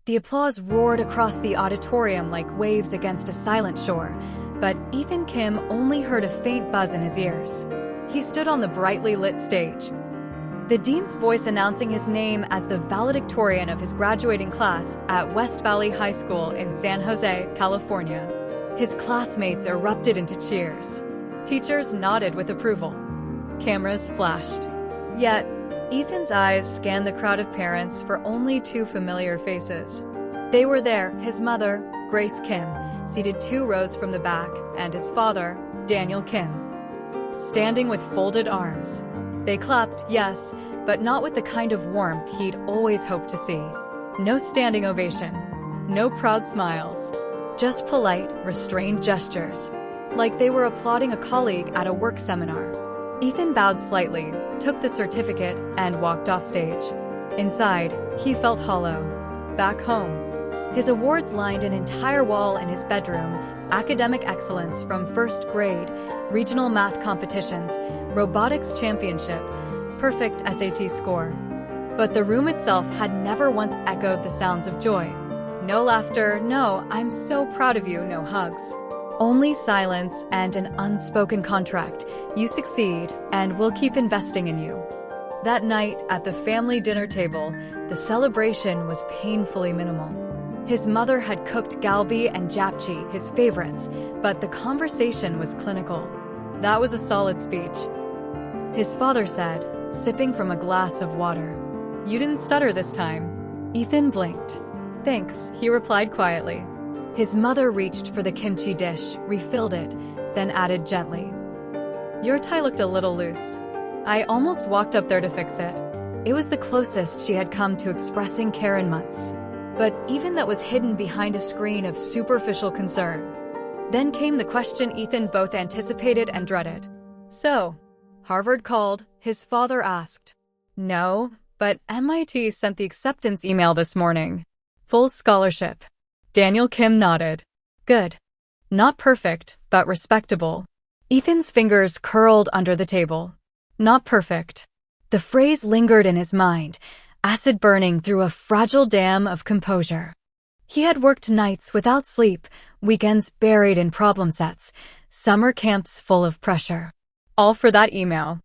The applause roared across the auditorium like waves against a silent shore, but Ethan Kim only heard a faint buzz in his ears. He stood on the brightly lit stage, the dean's voice announcing his name as the valedictorian of his graduating class at West Valley High School in San Jose, California. His classmates erupted into cheers. Teachers nodded with approval. Cameras flashed. Yet, Ethan's eyes scanned the crowd of parents for only two familiar faces. They were there, his mother, Grace Kim, seated 2 rows from the back, and his father, Daniel Kim, standing with folded arms. They clapped, yes, but not with the kind of warmth he'd always hoped to see. No standing ovation. No proud smiles. Just polite, restrained gestures, like they were applauding a colleague at a work seminar. Ethan bowed slightly, took the certificate, and walked off stage. Inside, he felt hollow. Back home, his awards lined an entire wall in his bedroom: academic excellence from first grade, regional math competitions, robotics championship, perfect SAT score. But the room itself had never once echoed the sounds of joy. No laughter, no "I'm so proud of you," no hugs. Only silence and an unspoken contract: you succeed, and we'll keep investing in you. That night, at the family dinner table, the celebration was painfully minimal. His mother had cooked galbi and japchae, his favorites, but the conversation was clinical. That was a solid speech, his father said, sipping from a glass of water. You didn't stutter this time. Ethan blinked. Thanks, he replied quietly. His mother reached for the kimchi dish, refilled it, then added gently, your tie looked a little loose. I almost walked up there to fix it. It was the closest she had come to expressing care in months. But even that was hidden behind a screen of superficial concern. Then came the question Ethan both anticipated and dreaded. So, Harvard called, his father asked. No, but MIT sent the acceptance email this morning. Full scholarship. Daniel Kim nodded. Good. Not perfect, but respectable. Ethan's fingers curled under the table. Not perfect. The phrase lingered in his mind, acid burning through a fragile dam of composure. He had worked nights without sleep, weekends buried in problem sets, summer camps full of pressure. All for that email.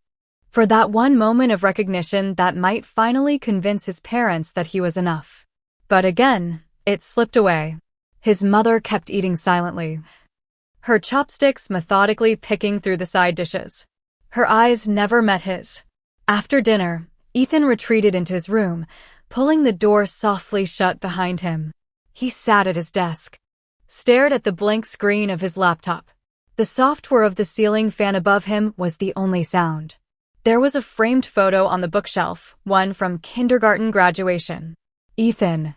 For that one moment of recognition that might finally convince his parents that he was enough. But again, it slipped away. His mother kept eating silently, her chopsticks methodically picking through the side dishes. Her eyes never met his. After dinner, Ethan retreated into his room, pulling the door softly shut behind him. He sat at his desk, stared at the blank screen of his laptop. The soft whir of the ceiling fan above him was the only sound. There was a framed photo on the bookshelf, one from kindergarten graduation. Ethan,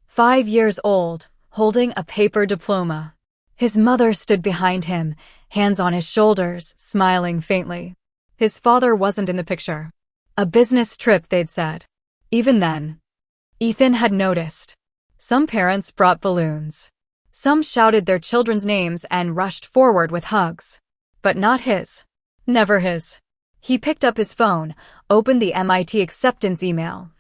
5 years old, holding a paper diploma. His mother stood behind him, hands on his shoulders, smiling faintly. His father wasn't in the picture. A business trip, they'd said. Even then, Ethan had noticed. Some parents brought balloons. Some shouted their children's names and rushed forward with hugs. But not his. Never his. He picked up his phone, opened the MIT acceptance email,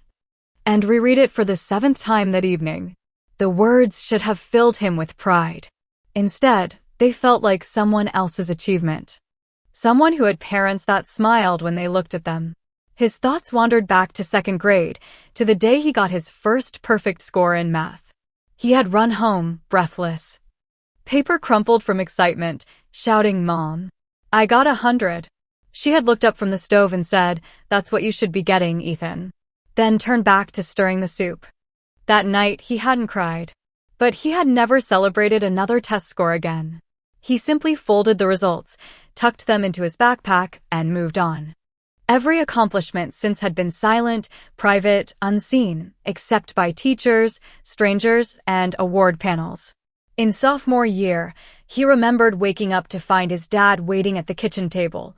and reread it for the 7th time that evening. The words should have filled him with pride. Instead, they felt like someone else's achievement. Someone who had parents that smiled when they looked at them. His thoughts wandered back to 2nd grade, to the day he got his first perfect score in math. He had run home, breathless. Paper crumpled from excitement, shouting, "Mom, I got 100. She had looked up from the stove and said, "That's what you should be getting, Ethan." Then turned back to stirring the soup. That night, he hadn't cried. But he had never celebrated another test score again. He simply folded the results, tucked them into his backpack, and moved on. Every accomplishment since had been silent, private, unseen, except by teachers, strangers, and award panels. In sophomore year, he remembered waking up to find his dad waiting at the kitchen table,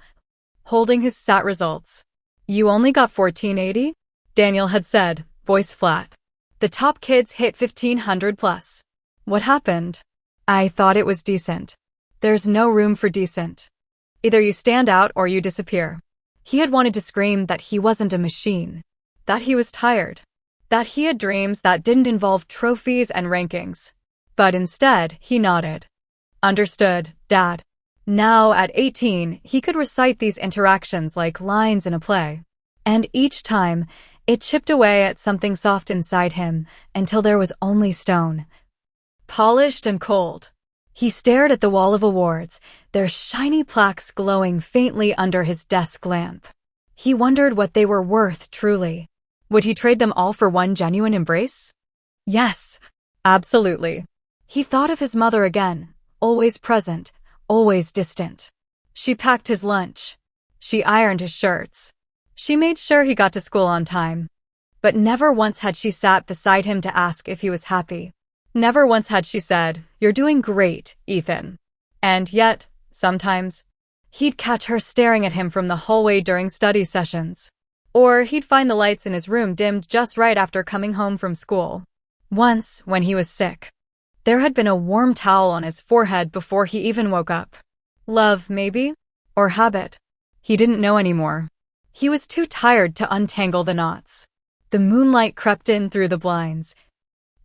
holding his SAT results. You only got 1480? Daniel had said, voice flat. The top kids hit 1500 plus. What happened? I thought it was decent. There's no room for decent. Either you stand out or you disappear. He had wanted to scream that he wasn't a machine, that he was tired, that he had dreams that didn't involve trophies and rankings. But instead, he nodded. Understood, Dad. Now, at 18, he could recite these interactions like lines in a play. And each time, it chipped away at something soft inside him until there was only stone. Polished and cold. He stared at the wall of awards, their shiny plaques glowing faintly under his desk lamp. He wondered what they were worth truly. Would he trade them all for one genuine embrace? Yes, absolutely. He thought of his mother again, always present, always distant. She packed his lunch. She ironed his shirts. She made sure he got to school on time. But never once had she sat beside him to ask if he was happy. Never once had she said, "You're doing great, Ethan." And yet, sometimes, he'd catch her staring at him from the hallway during study sessions. Or he'd find the lights in his room dimmed just right after coming home from school. Once, when he was sick, there had been a warm towel on his forehead before he even woke up. Love, maybe? Or habit? He didn't know anymore. He was too tired to untangle the knots. The moonlight crept in through the blinds,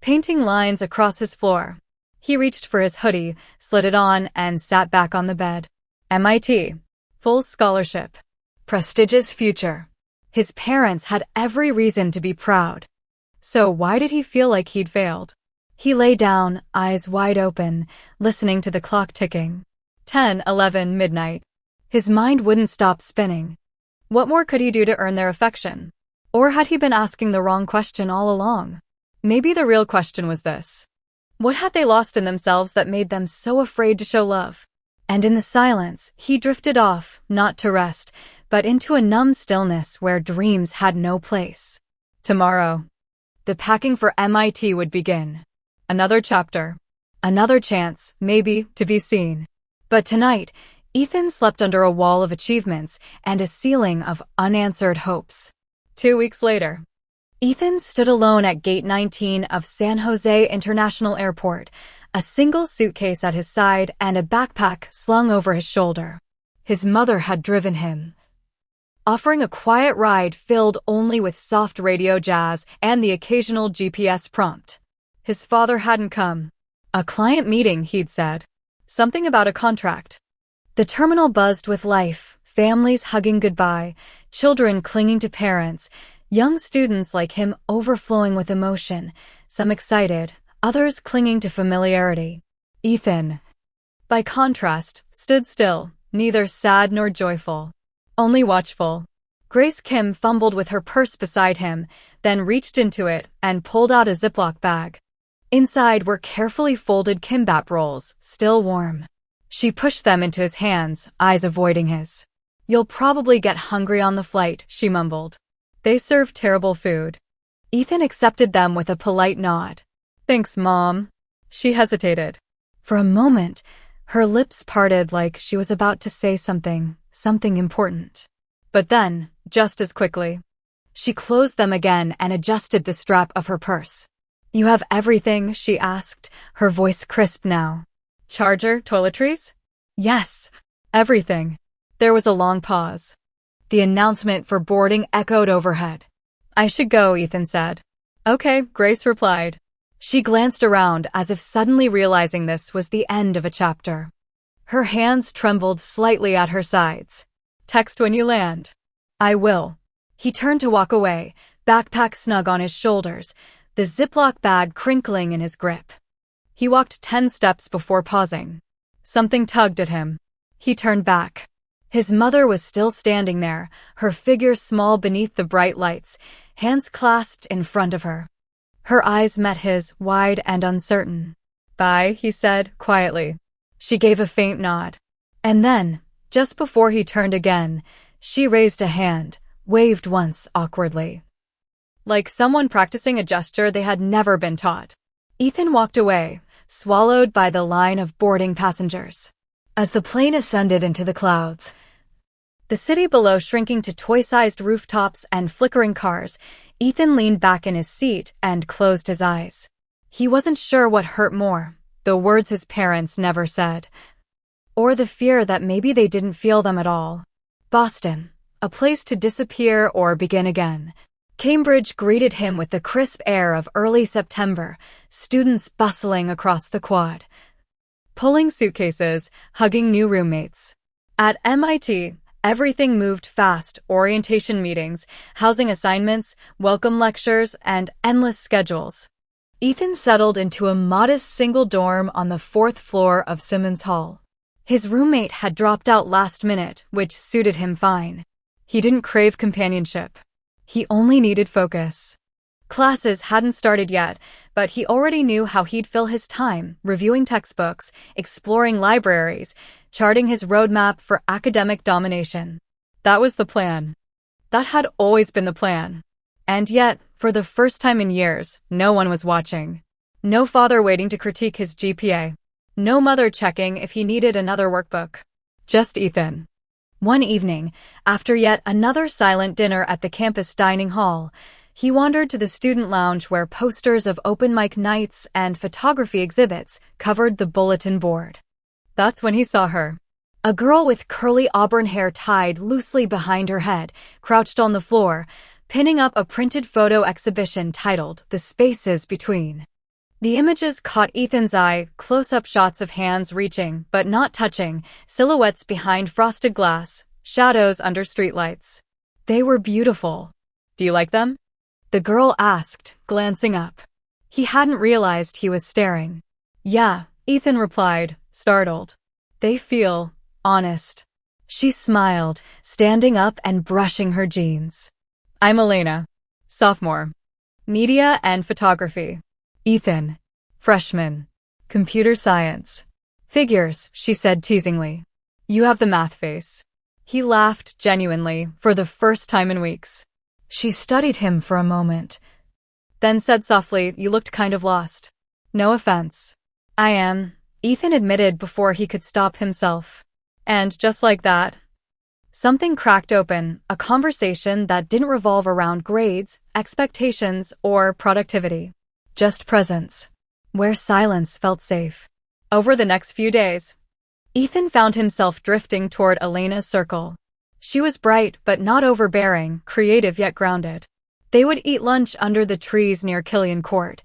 painting lines across his floor. He reached for his hoodie, slid it on, and sat back on the bed. MIT. Full scholarship. Prestigious future. His parents had every reason to be proud. So why did he feel like he'd failed? He lay down, eyes wide open, listening to the clock ticking. 10, 11, midnight. His mind wouldn't stop spinning. What more could he do to earn their affection? Or had he been asking the wrong question all along? Maybe the real question was this. What had they lost in themselves that made them so afraid to show love? And in the silence, he drifted off, not to rest, but into a numb stillness where dreams had no place. Tomorrow, the packing for MIT would begin. Another chapter. Another chance, maybe, to be seen. But tonight, Ethan slept under a wall of achievements and a ceiling of unanswered hopes. 2 weeks later, Ethan stood alone at Gate 19 of San Jose International Airport, a single suitcase at his side and a backpack slung over his shoulder. His mother had driven him, offering a quiet ride filled only with soft radio jazz and the occasional GPS prompt. His father hadn't come. A client meeting, he'd said. Something about a contract. The terminal buzzed with life, families hugging goodbye, children clinging to parents, young students like him overflowing with emotion, some excited, others clinging to familiarity. Ethan, by contrast, stood still, neither sad nor joyful. Only watchful. Grace Kim fumbled with her purse beside him, then reached into it and pulled out a Ziploc bag. Inside were carefully folded kimbap rolls, still warm. She pushed them into his hands, eyes avoiding his. "You'll probably get hungry on the flight," she mumbled. They served terrible food. Ethan accepted them with a polite nod. "Thanks, Mom." She hesitated. For a moment, her lips parted like she was about to say something important. But then, just as quickly, she closed them again and adjusted the strap of her purse. "You have everything?" she asked, her voice crisp now. "Charger, toiletries?" "Yes, everything." There was a long pause. The announcement for boarding echoed overhead. "I should go," Ethan said. "Okay," Grace replied. She glanced around as if suddenly realizing this was the end of a chapter. Her hands trembled slightly at her sides. "Text when you land." "I will." He turned to walk away, backpack snug on his shoulders, the Ziploc bag crinkling in his grip. He walked 10 steps before pausing. Something tugged at him. He turned back. His mother was still standing there, her figure small beneath the bright lights, hands clasped in front of her. Her eyes met his, wide and uncertain. "Bye," he said, quietly. She gave a faint nod. And then, just before he turned again, she raised a hand, waved once awkwardly. Like someone practicing a gesture they had never been taught. Ethan walked away, swallowed by the line of boarding passengers. As the plane ascended into the clouds, the city below shrinking to toy-sized rooftops and flickering cars, Ethan leaned back in his seat and closed his eyes. He wasn't sure what hurt more, the words his parents never said, or the fear that maybe they didn't feel them at all. Boston, a place to disappear or begin again. Cambridge greeted him with the crisp air of early September, students bustling across the quad, pulling suitcases, hugging new roommates. At MIT, everything moved fast: orientation meetings, housing assignments, welcome lectures, and endless schedules. Ethan settled into a modest single dorm on the 4th floor of Simmons Hall. His roommate had dropped out last minute, which suited him fine. He didn't crave companionship. He only needed focus. Classes hadn't started yet, but he already knew how he'd fill his time, reviewing textbooks, exploring libraries, charting his roadmap for academic domination. That was the plan. That had always been the plan. And yet, for the first time in years, no one was watching. No father waiting to critique his GPA. No mother checking if he needed another workbook. Just Ethan. One evening, after yet another silent dinner at the campus dining hall, he wandered to the student lounge where posters of open mic nights and photography exhibits covered the bulletin board. That's when he saw her. A girl with curly auburn hair tied loosely behind her head, crouched on the floor, pinning up a printed photo exhibition titled "The Spaces Between." The images caught Ethan's eye: close-up shots of hands reaching, but not touching, silhouettes behind frosted glass, shadows under streetlights. They were beautiful. "Do you like them?" the girl asked, glancing up. He hadn't realized he was staring. "Yeah," Ethan replied, startled. "They feel honest." She smiled, standing up and brushing her jeans. "I'm Elena, sophomore. Media and photography. Ethan, freshman. Computer science. Figures," she said teasingly. "You have the math face." He laughed genuinely, for the first time in weeks. She studied him for a moment, then said softly, "You looked kind of lost." "No offense." "I am," Ethan admitted before he could stop himself. And just like that, something cracked open, a conversation that didn't revolve around grades, expectations, or productivity. Just presence, where silence felt safe. Over the next few days, Ethan found himself drifting toward Elena's circle. She was bright but not overbearing, creative yet grounded. They would eat lunch under the trees near Killian Court,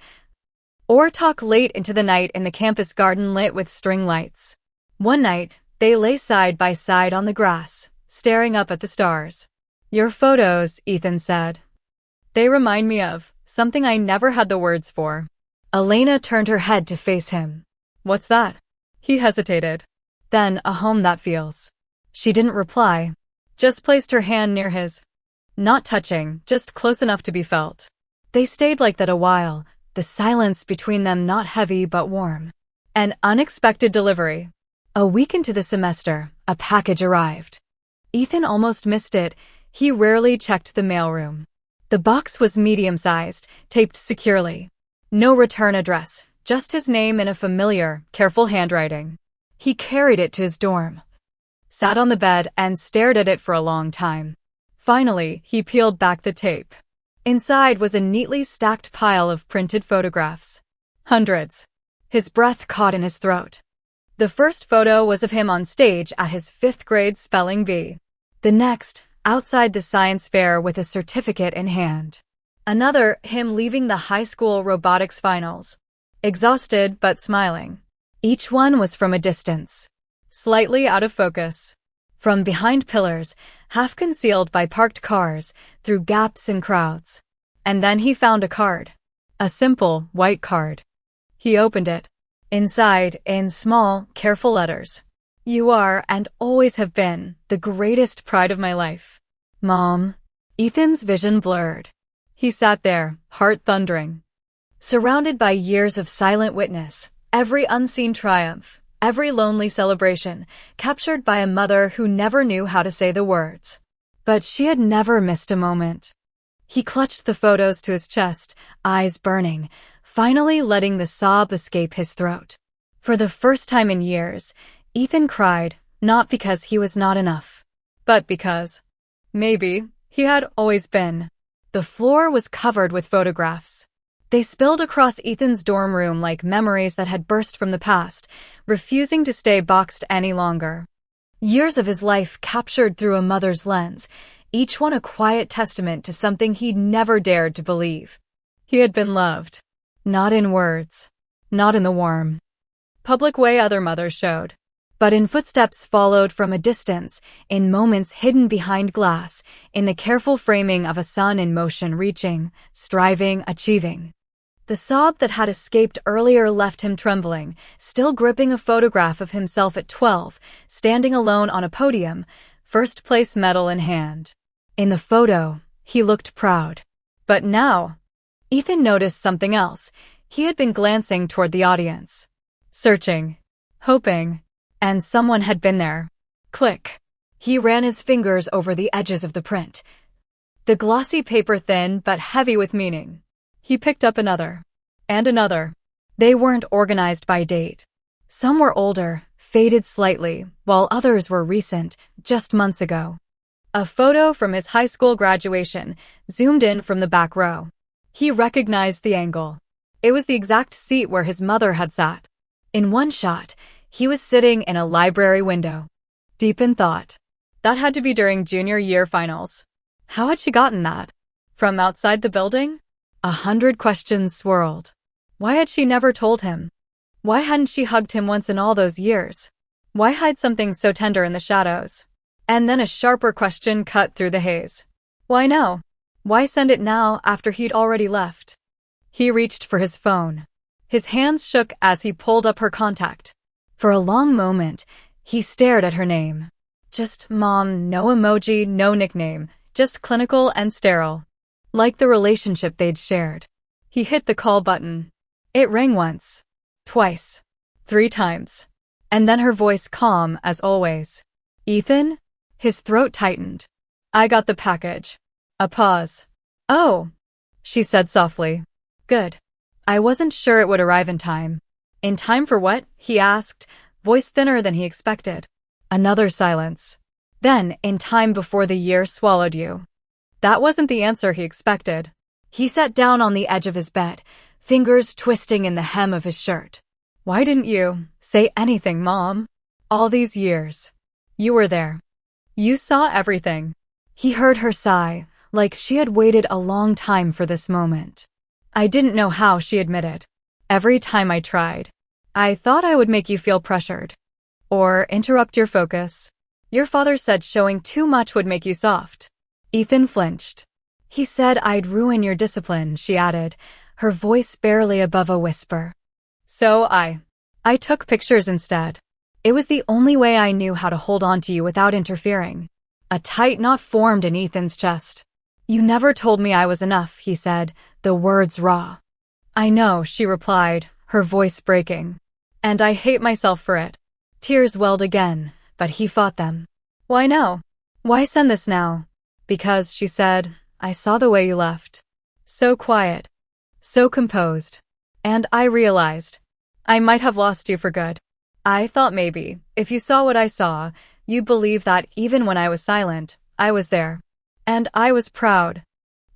or talk late into the night in the campus garden lit with string lights. One night, they lay side by side on the grass, staring up at the stars. "Your photos," Ethan said. "They remind me of something I never had the words for." Elena turned her head to face him. "What's that?" He hesitated. "Then, a home that feels." She didn't reply, just placed her hand near his. Not touching, just close enough to be felt. They stayed like that a while, the silence between them not heavy but warm. An unexpected delivery. A week into the semester, a package arrived. Ethan almost missed it. He rarely checked the mailroom. The box was medium-sized, taped securely. No return address, just his name in a familiar, careful handwriting. He carried it to his dorm, sat on the bed, and stared at it for a long time. Finally, he peeled back the tape. Inside was a neatly stacked pile of printed photographs. Hundreds. His breath caught in his throat. The first photo was of him on stage at his 5th grade spelling bee. The next, outside the science fair with a certificate in hand. Another, him leaving the high school robotics finals. Exhausted but smiling. Each one was from a distance. Slightly out of focus. From behind pillars, half concealed by parked cars, through gaps in crowds. And then he found a card. A simple, white card. He opened it. Inside, in small, careful letters, "You are, and always have been, the greatest pride of my life. Mom." Ethan's vision blurred. He sat there, heart thundering, surrounded by years of silent witness, every unseen triumph, every lonely celebration, captured by a mother who never knew how to say the words. But she had never missed a moment. He clutched the photos to his chest, eyes burning, finally letting the sob escape his throat. For the first time in years, Ethan cried, not because he was not enough, but because, maybe, he had always been. The floor was covered with photographs. They spilled across Ethan's dorm room like memories that had burst from the past, refusing to stay boxed any longer. Years of his life captured through a mother's lens, each one a quiet testament to something he'd never dared to believe. He had been loved. Not in words. Not in the warm, public way other mothers showed, but in footsteps followed from a distance, in moments hidden behind glass, in the careful framing of a son in motion reaching, striving, achieving. The sob that had escaped earlier left him trembling, still gripping a photograph of himself at 12, standing alone on a podium, first-place medal in hand. In the photo, he looked proud. But now, Ethan noticed something else. He had been glancing toward the audience. Searching. Hoping. And someone had been there. Click. He ran his fingers over the edges of the print. The glossy paper thin but heavy with meaning. He picked up another. And another. They weren't organized by date. Some were older, faded slightly, while others were recent, just months ago. A photo from his high school graduation, zoomed in from the back row. He recognized the angle. It was the exact seat where his mother had sat. In one shot, he was sitting in a library window. Deep in thought. That had to be during junior year finals. How had she gotten that? From outside the building? 100 questions swirled. Why had she never told him? Why hadn't she hugged him once in all those years? Why hide something so tender in the shadows? And then a sharper question cut through the haze. Why no? Why send it now after he'd already left? He reached for his phone. His hands shook as he pulled up her contact. For a long moment, he stared at her name. Just Mom, no emoji, no nickname, just clinical and sterile. Like the relationship they'd shared. He hit the call button. It rang once. Twice. 3 times. And then her voice calm as always. Ethan? His throat tightened. I got the package. A pause. Oh, she said softly. Good. I wasn't sure it would arrive in time. In time for what? He asked, voice thinner than he expected. Another silence. Then, in time before the year swallowed you. That wasn't the answer he expected. He sat down on the edge of his bed, fingers twisting in the hem of his shirt. Why didn't you say anything, Mom? All these years. You were there. You saw everything. He heard her sigh, like she had waited a long time for this moment. I didn't know how, she admitted. Every time I tried. I thought I would make you feel pressured. Or interrupt your focus. Your father said showing too much would make you soft. Ethan flinched. He said I'd ruin your discipline, she added, her voice barely above a whisper. So I took pictures instead. It was the only way I knew how to hold on to you without interfering. A tight knot formed in Ethan's chest. You never told me I was enough, he said, the words raw. I know, she replied, her voice breaking. And I hate myself for it. Tears welled again, but he fought them. Why no? Why send this now? Because, she said, I saw the way you left. So quiet. So composed. And I realized. I might have lost you for good. I thought maybe, if you saw what I saw, you'd believe that even when I was silent, I was there. And I was proud.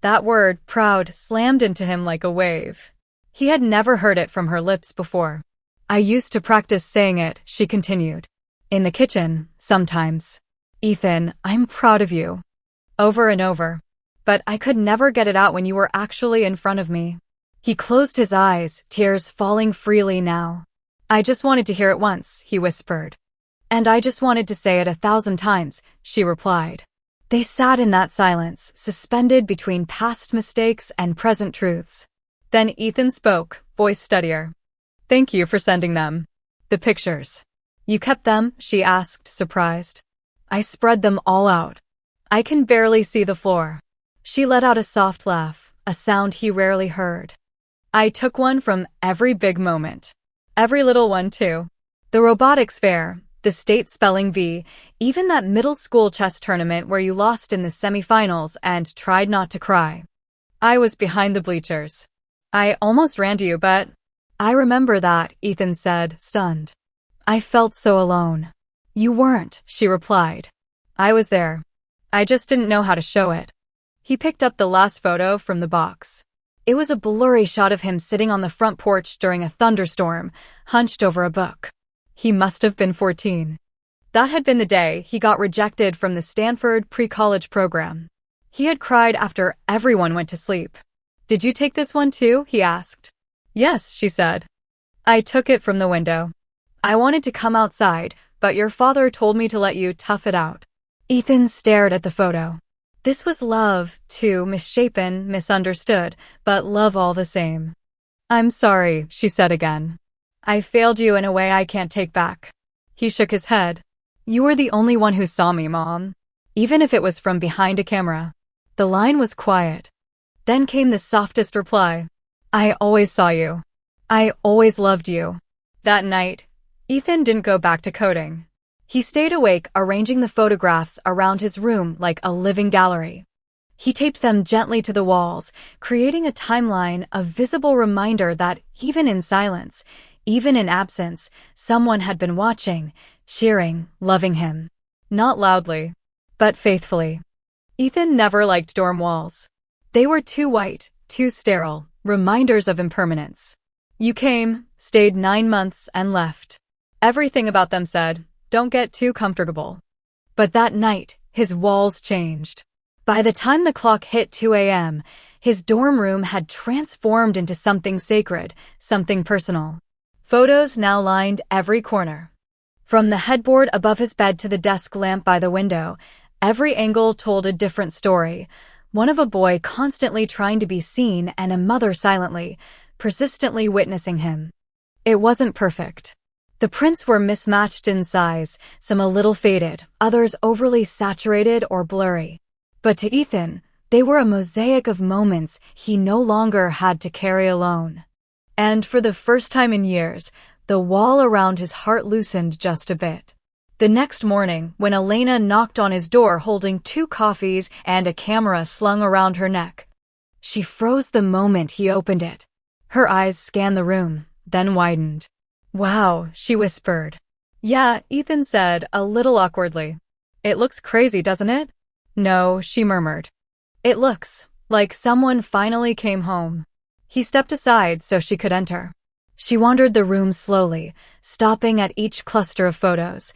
That word, proud, slammed into him like a wave. He had never heard it from her lips before. I used to practice saying it, she continued. In the kitchen, sometimes. Ethan, I'm proud of you. Over and over. But I could never get it out when you were actually in front of me. He closed his eyes, tears falling freely now. I just wanted to hear it once, he whispered. And I just wanted to say it 1,000 times, she replied. They sat in that silence, suspended between past mistakes and present truths. Then Ethan spoke, voice steadier. Thank you for sending them. The pictures. You kept them? She asked, surprised. I spread them all out. I can barely see the floor. She let out a soft laugh, a sound he rarely heard. I took one from every big moment. Every little one, too. The robotics fair, the state spelling bee, even that middle school chess tournament where you lost in the semifinals and tried not to cry. I was behind the bleachers. I almost ran to you, but... I remember that, Ethan said, stunned. I felt so alone. You weren't, she replied. I was there. I just didn't know how to show it. He picked up the last photo from the box. It was a blurry shot of him sitting on the front porch during a thunderstorm, hunched over a book. He must have been 14. That had been the day he got rejected from the Stanford pre-college program. He had cried after everyone went to sleep. "Did you take this one too?" he asked. "Yes," she said. "I took it from the window. I wanted to come outside, but your father told me to let you tough it out." Ethan stared at the photo. This was love, too, misshapen, misunderstood, but love all the same. "I'm sorry," she said again. "I failed you in a way I can't take back." He shook his head. "You were the only one who saw me, Mom. Even if it was from behind a camera." The line was quiet. Then came the softest reply. "I always saw you. I always loved you." That night, Ethan didn't go back to coding. He stayed awake, arranging the photographs around his room like a living gallery. He taped them gently to the walls, creating a timeline, a visible reminder that even in silence, even in absence, someone had been watching, cheering, loving him. Not loudly, but faithfully. Ethan never liked dorm walls. They were too white, too sterile, reminders of impermanence. You came, stayed 9 months, and left. Everything about them said, "Don't get too comfortable." But that night, his walls changed. By the time the clock hit 2 a.m., his dorm room had transformed into something sacred, something personal. Photos now lined every corner. From the headboard above his bed to the desk lamp by the window, every angle told a different story. One of a boy constantly trying to be seen and a mother silently, persistently witnessing him. It wasn't perfect. The prints were mismatched in size, some a little faded, others overly saturated or blurry. But to Ethan, they were a mosaic of moments he no longer had to carry alone. And for the first time in years, the wall around his heart loosened just a bit. The next morning, when Elena knocked on his door holding 2 coffees and a camera slung around her neck, she froze the moment he opened it. Her eyes scanned the room, then widened. "Wow," she whispered. "Yeah," Ethan said, a little awkwardly. "It looks crazy, doesn't it?" "No," she murmured. "It looks like someone finally came home." He stepped aside so she could enter. She wandered the room slowly, stopping at each cluster of photos,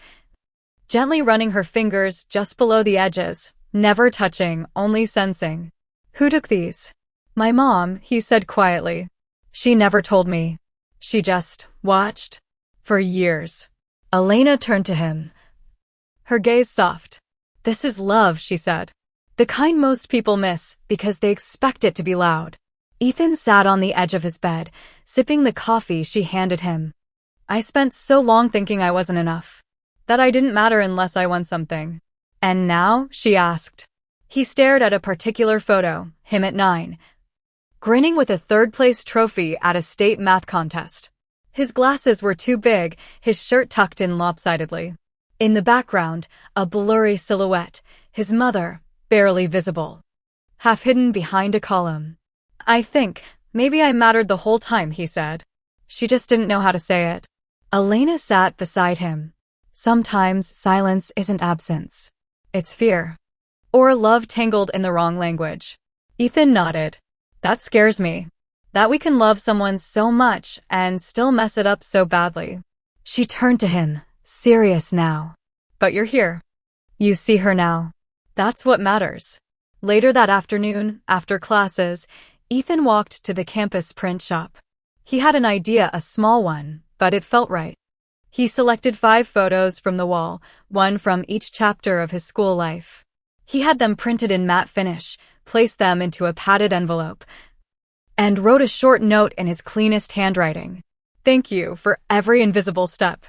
gently running her fingers just below the edges, never touching, only sensing. "Who took these?" "My mom," he said quietly. "She never told me. She just watched for years." Elena turned to him, her gaze soft. "This is love," she said. "The kind most people miss because they expect it to be loud." Ethan sat on the edge of his bed, sipping the coffee she handed him. "I spent so long thinking I wasn't enough, that I didn't matter unless I won something." "And now?" she asked. He stared at a particular photo, him at 9, grinning with a third-place trophy at a state math contest. His glasses were too big, his shirt tucked in lopsidedly. In the background, a blurry silhouette, his mother, barely visible, half hidden behind a column. "I think maybe I mattered the whole time," he said. She just didn't know how to say it. Elena sat beside him. Sometimes silence isn't absence. It's fear. Or love tangled in the wrong language. Ethan nodded. "That scares me. That we can love someone so much and still mess it up so badly." She turned to him, serious now. "But you're here. You see her now. That's what matters." Later that afternoon, after classes, Ethan walked to the campus print shop. He had an idea, a small one, but it felt right. He selected 5 photos from the wall, one from each chapter of his school life. He had them printed in matte finish, placed them into a padded envelope, and wrote a short note in his cleanest handwriting. "Thank you for every invisible step.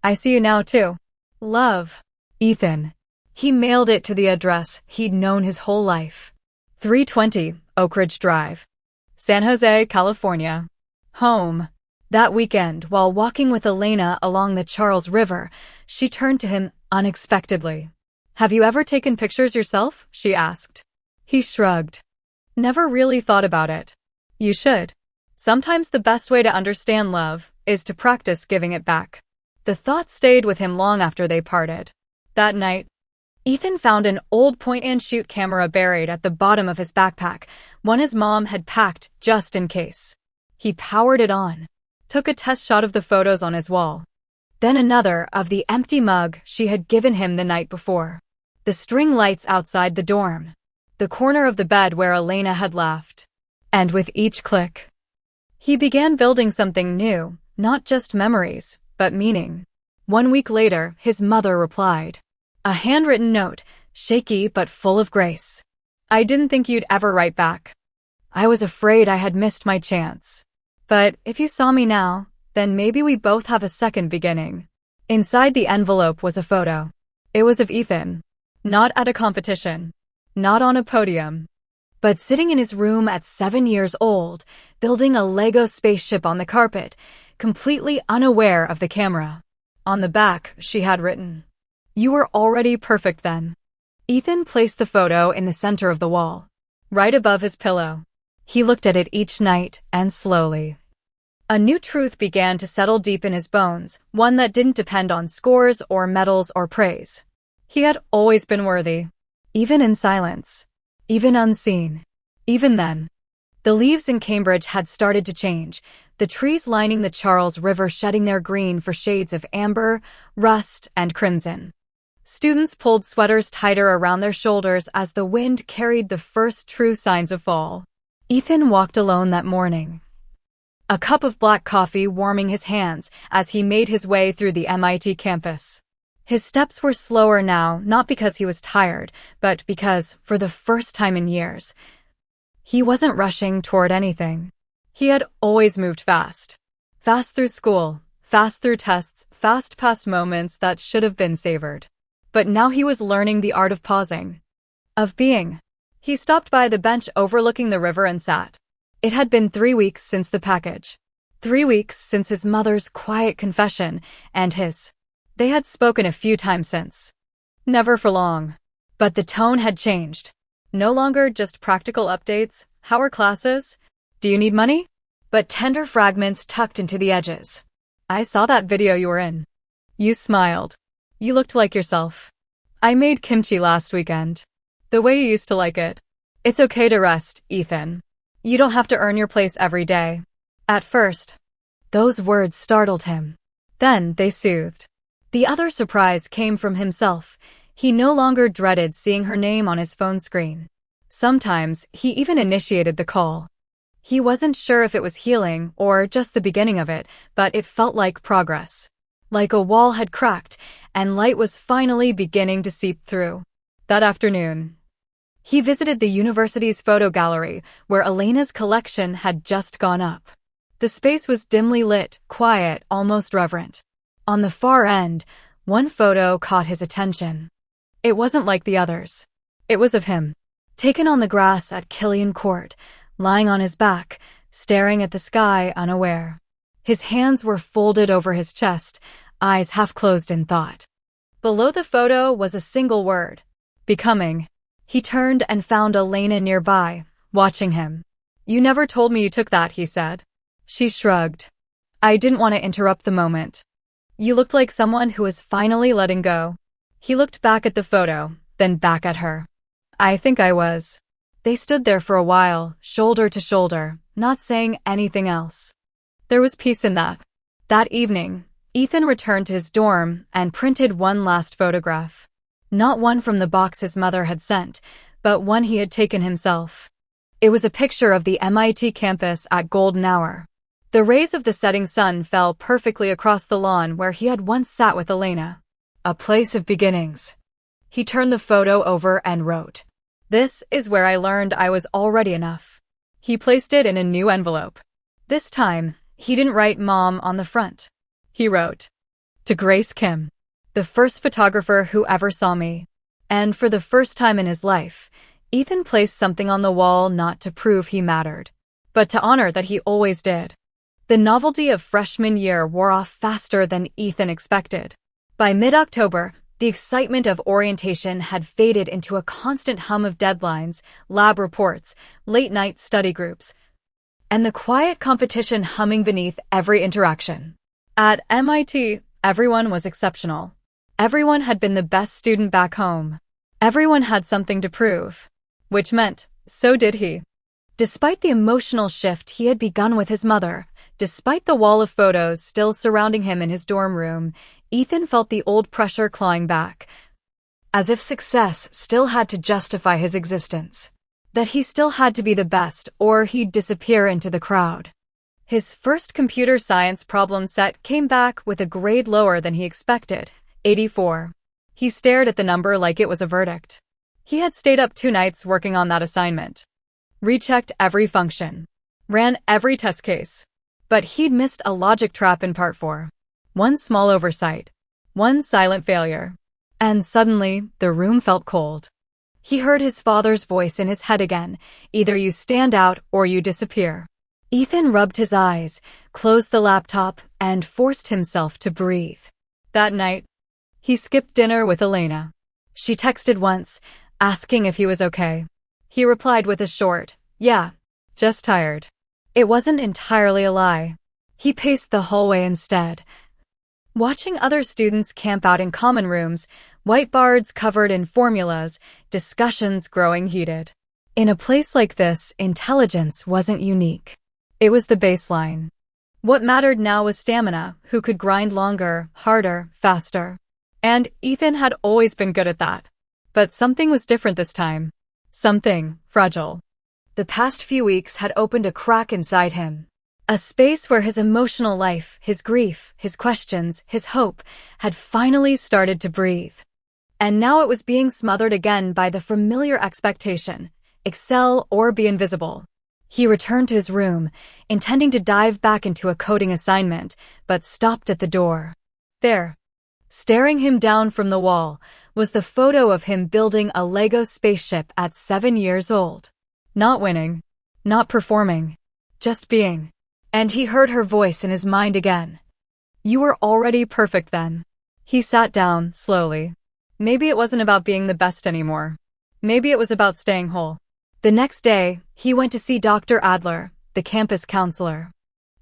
I see you now, too. Love, Ethan." He mailed it to the address he'd known his whole life. 320 Oak Ridge Drive, San Jose, California. Home. That weekend, while walking with Elena along the Charles River, she turned to him unexpectedly. "Have you ever taken pictures yourself?" she asked. He shrugged. "Never really thought about it." "You should. Sometimes the best way to understand love is to practice giving it back." The thought stayed with him long after they parted. That night, Ethan found an old point-and-shoot camera buried at the bottom of his backpack, one his mom had packed just in case. He powered it on, took a test shot of the photos on his wall, Then another of the empty mug she had given him the night before. The string lights outside the dorm. The corner of the bed where Elena had left. And with each click, he began building something new, not just memories, but meaning. 1 week later, his mother replied. A handwritten note, shaky but full of grace. I didn't think you'd ever write back. I was afraid I had missed my chance. But if you saw me now, then maybe we both have a second beginning. Inside the envelope was a photo. It was of Ethan. Not at a competition. Not on a podium. But sitting in his room at 7 years old, building a Lego spaceship on the carpet, completely unaware of the camera. On the back, she had written, "You were already perfect then." Ethan placed the photo in the center of the wall, right above his pillow. He looked at it each night, and slowly, a new truth began to settle deep in his bones, one that didn't depend on scores or medals or praise. He had always been worthy, even in silence, even unseen, even then. The leaves in Cambridge had started to change, the trees lining the Charles River shedding their green for shades of amber, rust, and crimson. Students pulled sweaters tighter around their shoulders as the wind carried the first true signs of fall. Ethan walked alone that morning, a cup of black coffee warming his hands as he made his way through the MIT campus. His steps were slower now, not because he was tired, but because, for the first time in years, he wasn't rushing toward anything. He had always moved fast. Fast through school, fast through tests, fast past moments that should have been savored. But now he was learning the art of pausing, of being. He stopped by the bench overlooking the river and sat. It had been 3 weeks since the package. 3 weeks since his mother's quiet confession and his. They had spoken a few times since. Never for long. But the tone had changed. No longer just practical updates. How are classes? Do you need money? But tender fragments tucked into the edges. I saw that video you were in. You smiled. You looked like yourself. I made kimchi last weekend. The way you used to like it. It's okay to rest, Ethan. You don't have to earn your place every day. At first, those words startled him. Then they soothed. The other surprise came from himself. He no longer dreaded seeing her name on his phone screen. Sometimes, he even initiated the call. He wasn't sure if it was healing or just the beginning of it, but it felt like progress. Like a wall had cracked, and light was finally beginning to seep through. That afternoon, he visited the university's photo gallery, where Elena's collection had just gone up. The space was dimly lit, quiet, almost reverent. On the far end, one photo caught his attention. It wasn't like the others. It was of him, taken on the grass at Killian Court, lying on his back, staring at the sky unaware. His hands were folded over his chest, eyes half closed in thought. Below the photo was a single word. Becoming. He turned and found Elena nearby, watching him. You never told me you took that, he said. She shrugged. I didn't want to interrupt the moment. You looked like someone who was finally letting go. He looked back at the photo, then back at her. I think I was. They stood there for a while, shoulder to shoulder, not saying anything else. There was peace in that. That evening, Ethan returned to his dorm and printed one last photograph. Not one from the box his mother had sent, but one he had taken himself. It was a picture of the MIT campus at golden hour. The rays of the setting sun fell perfectly across the lawn where he had once sat with Elena. A place of beginnings. He turned the photo over and wrote, "This is where I learned I was already enough." He placed it in a new envelope. This time, he didn't write Mom on the front. He wrote, "To Grace Kim, the first photographer who ever saw me." And for the first time in his life, Ethan placed something on the wall not to prove he mattered, but to honor that he always did. The novelty of freshman year wore off faster than Ethan expected. By mid-October, the excitement of orientation had faded into a constant hum of deadlines, lab reports, late-night study groups, and the quiet competition humming beneath every interaction. At MIT, everyone was exceptional. Everyone had been the best student back home. Everyone had something to prove. Which meant, so did he. Despite the emotional shift he had begun with his mother, Despite the wall of photos still surrounding him in his dorm room, Ethan felt the old pressure clawing back, as if success still had to justify his existence. That he still had to be the best or he'd disappear into the crowd. His first computer science problem set came back with a grade lower than he expected, 84. He stared at the number like it was a verdict. He had stayed up 2 nights working on that assignment. Rechecked every function. Ran every test case. But he'd missed a logic trap in part 4. One small oversight. One silent failure. And suddenly, the room felt cold. He heard his father's voice in his head again. Either you stand out or you disappear. Ethan rubbed his eyes, closed the laptop, and forced himself to breathe. That night, he skipped dinner with Elena. She texted once, asking if he was okay. He replied with a short, "Yeah, just tired." It wasn't entirely a lie. He paced the hallway instead, watching other students camp out in common rooms, whiteboards covered in formulas, discussions growing heated. In a place like this, intelligence wasn't unique. It was the baseline. What mattered now was stamina, who could grind longer, harder, faster. And Ethan had always been good at that. But something was different this time. Something fragile. The past few weeks had opened a crack inside him. A space where his emotional life, his grief, his questions, his hope, had finally started to breathe. And now it was being smothered again by the familiar expectation: excel or be invisible. He returned to his room, intending to dive back into a coding assignment, but stopped at the door. There, staring him down from the wall, was the photo of him building a Lego spaceship at 7 years old. Not winning, not performing, just being. And he heard her voice in his mind again. "You were already perfect then." He sat down, slowly. Maybe it wasn't about being the best anymore. Maybe it was about staying whole. The next day, he went to see Dr. Adler, the campus counselor.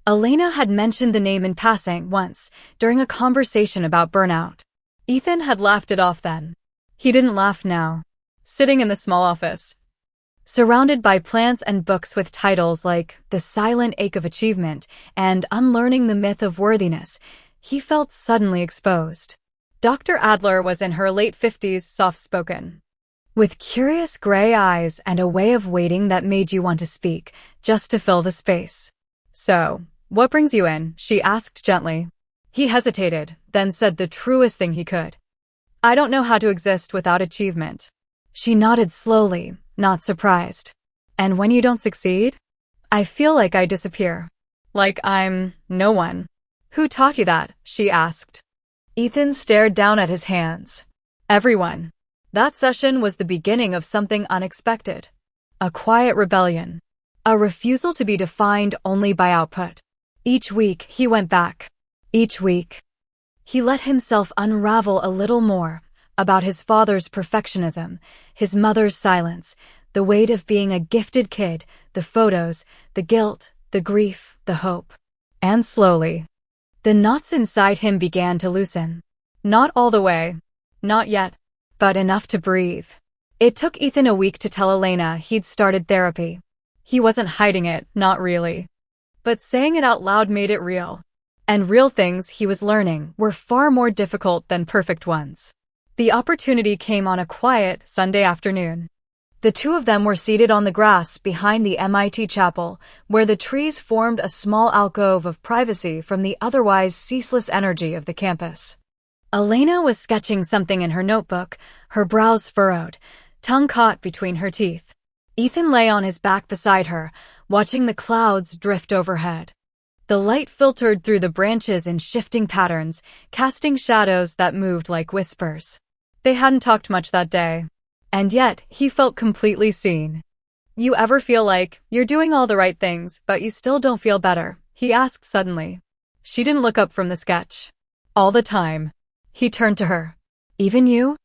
Elena had mentioned the name in passing once, during a conversation about burnout. Ethan had laughed it off then. He didn't laugh now. Sitting in the small office, surrounded by plants and books with titles like The Silent Ache of Achievement and Unlearning the Myth of Worthiness, he felt suddenly exposed. Dr. Adler was in her late 50s, soft-spoken, with curious gray eyes and a way of waiting that made you want to speak, just to fill the space. "So, what brings you in?" she asked gently. He hesitated, then said the truest thing he could. "I don't know how to exist without achievement." She nodded slowly, not surprised. "And when you don't succeed?" "I feel like I disappear. Like I'm no one." "Who taught you that?" she asked. Ethan stared down at his hands. "Everyone." That session was the beginning of something unexpected. A quiet rebellion. A refusal to be defined only by output. Each week, he went back. Each week, he let himself unravel a little more about his father's perfectionism, his mother's silence, the weight of being a gifted kid, the photos, the guilt, the grief, the hope. And slowly, the knots inside him began to loosen. Not all the way. Not yet. But enough to breathe. It took Ethan a week to tell Elena he'd started therapy. He wasn't hiding it, not really. But saying it out loud made it real. And real things he was learning were far more difficult than perfect ones. The opportunity came on a quiet Sunday afternoon. The two of them were seated on the grass behind the MIT chapel, where the trees formed a small alcove of privacy from the otherwise ceaseless energy of the campus. Elena was sketching something in her notebook, her brows furrowed, tongue caught between her teeth. Ethan lay on his back beside her, watching the clouds drift overhead. The light filtered through the branches in shifting patterns, casting shadows that moved like whispers. They hadn't talked much that day. And yet, he felt completely seen. "You ever feel like you're doing all the right things, but you still don't feel better?" he asked suddenly. She didn't look up from the sketch. "All the time." He turned to her. "Even you?"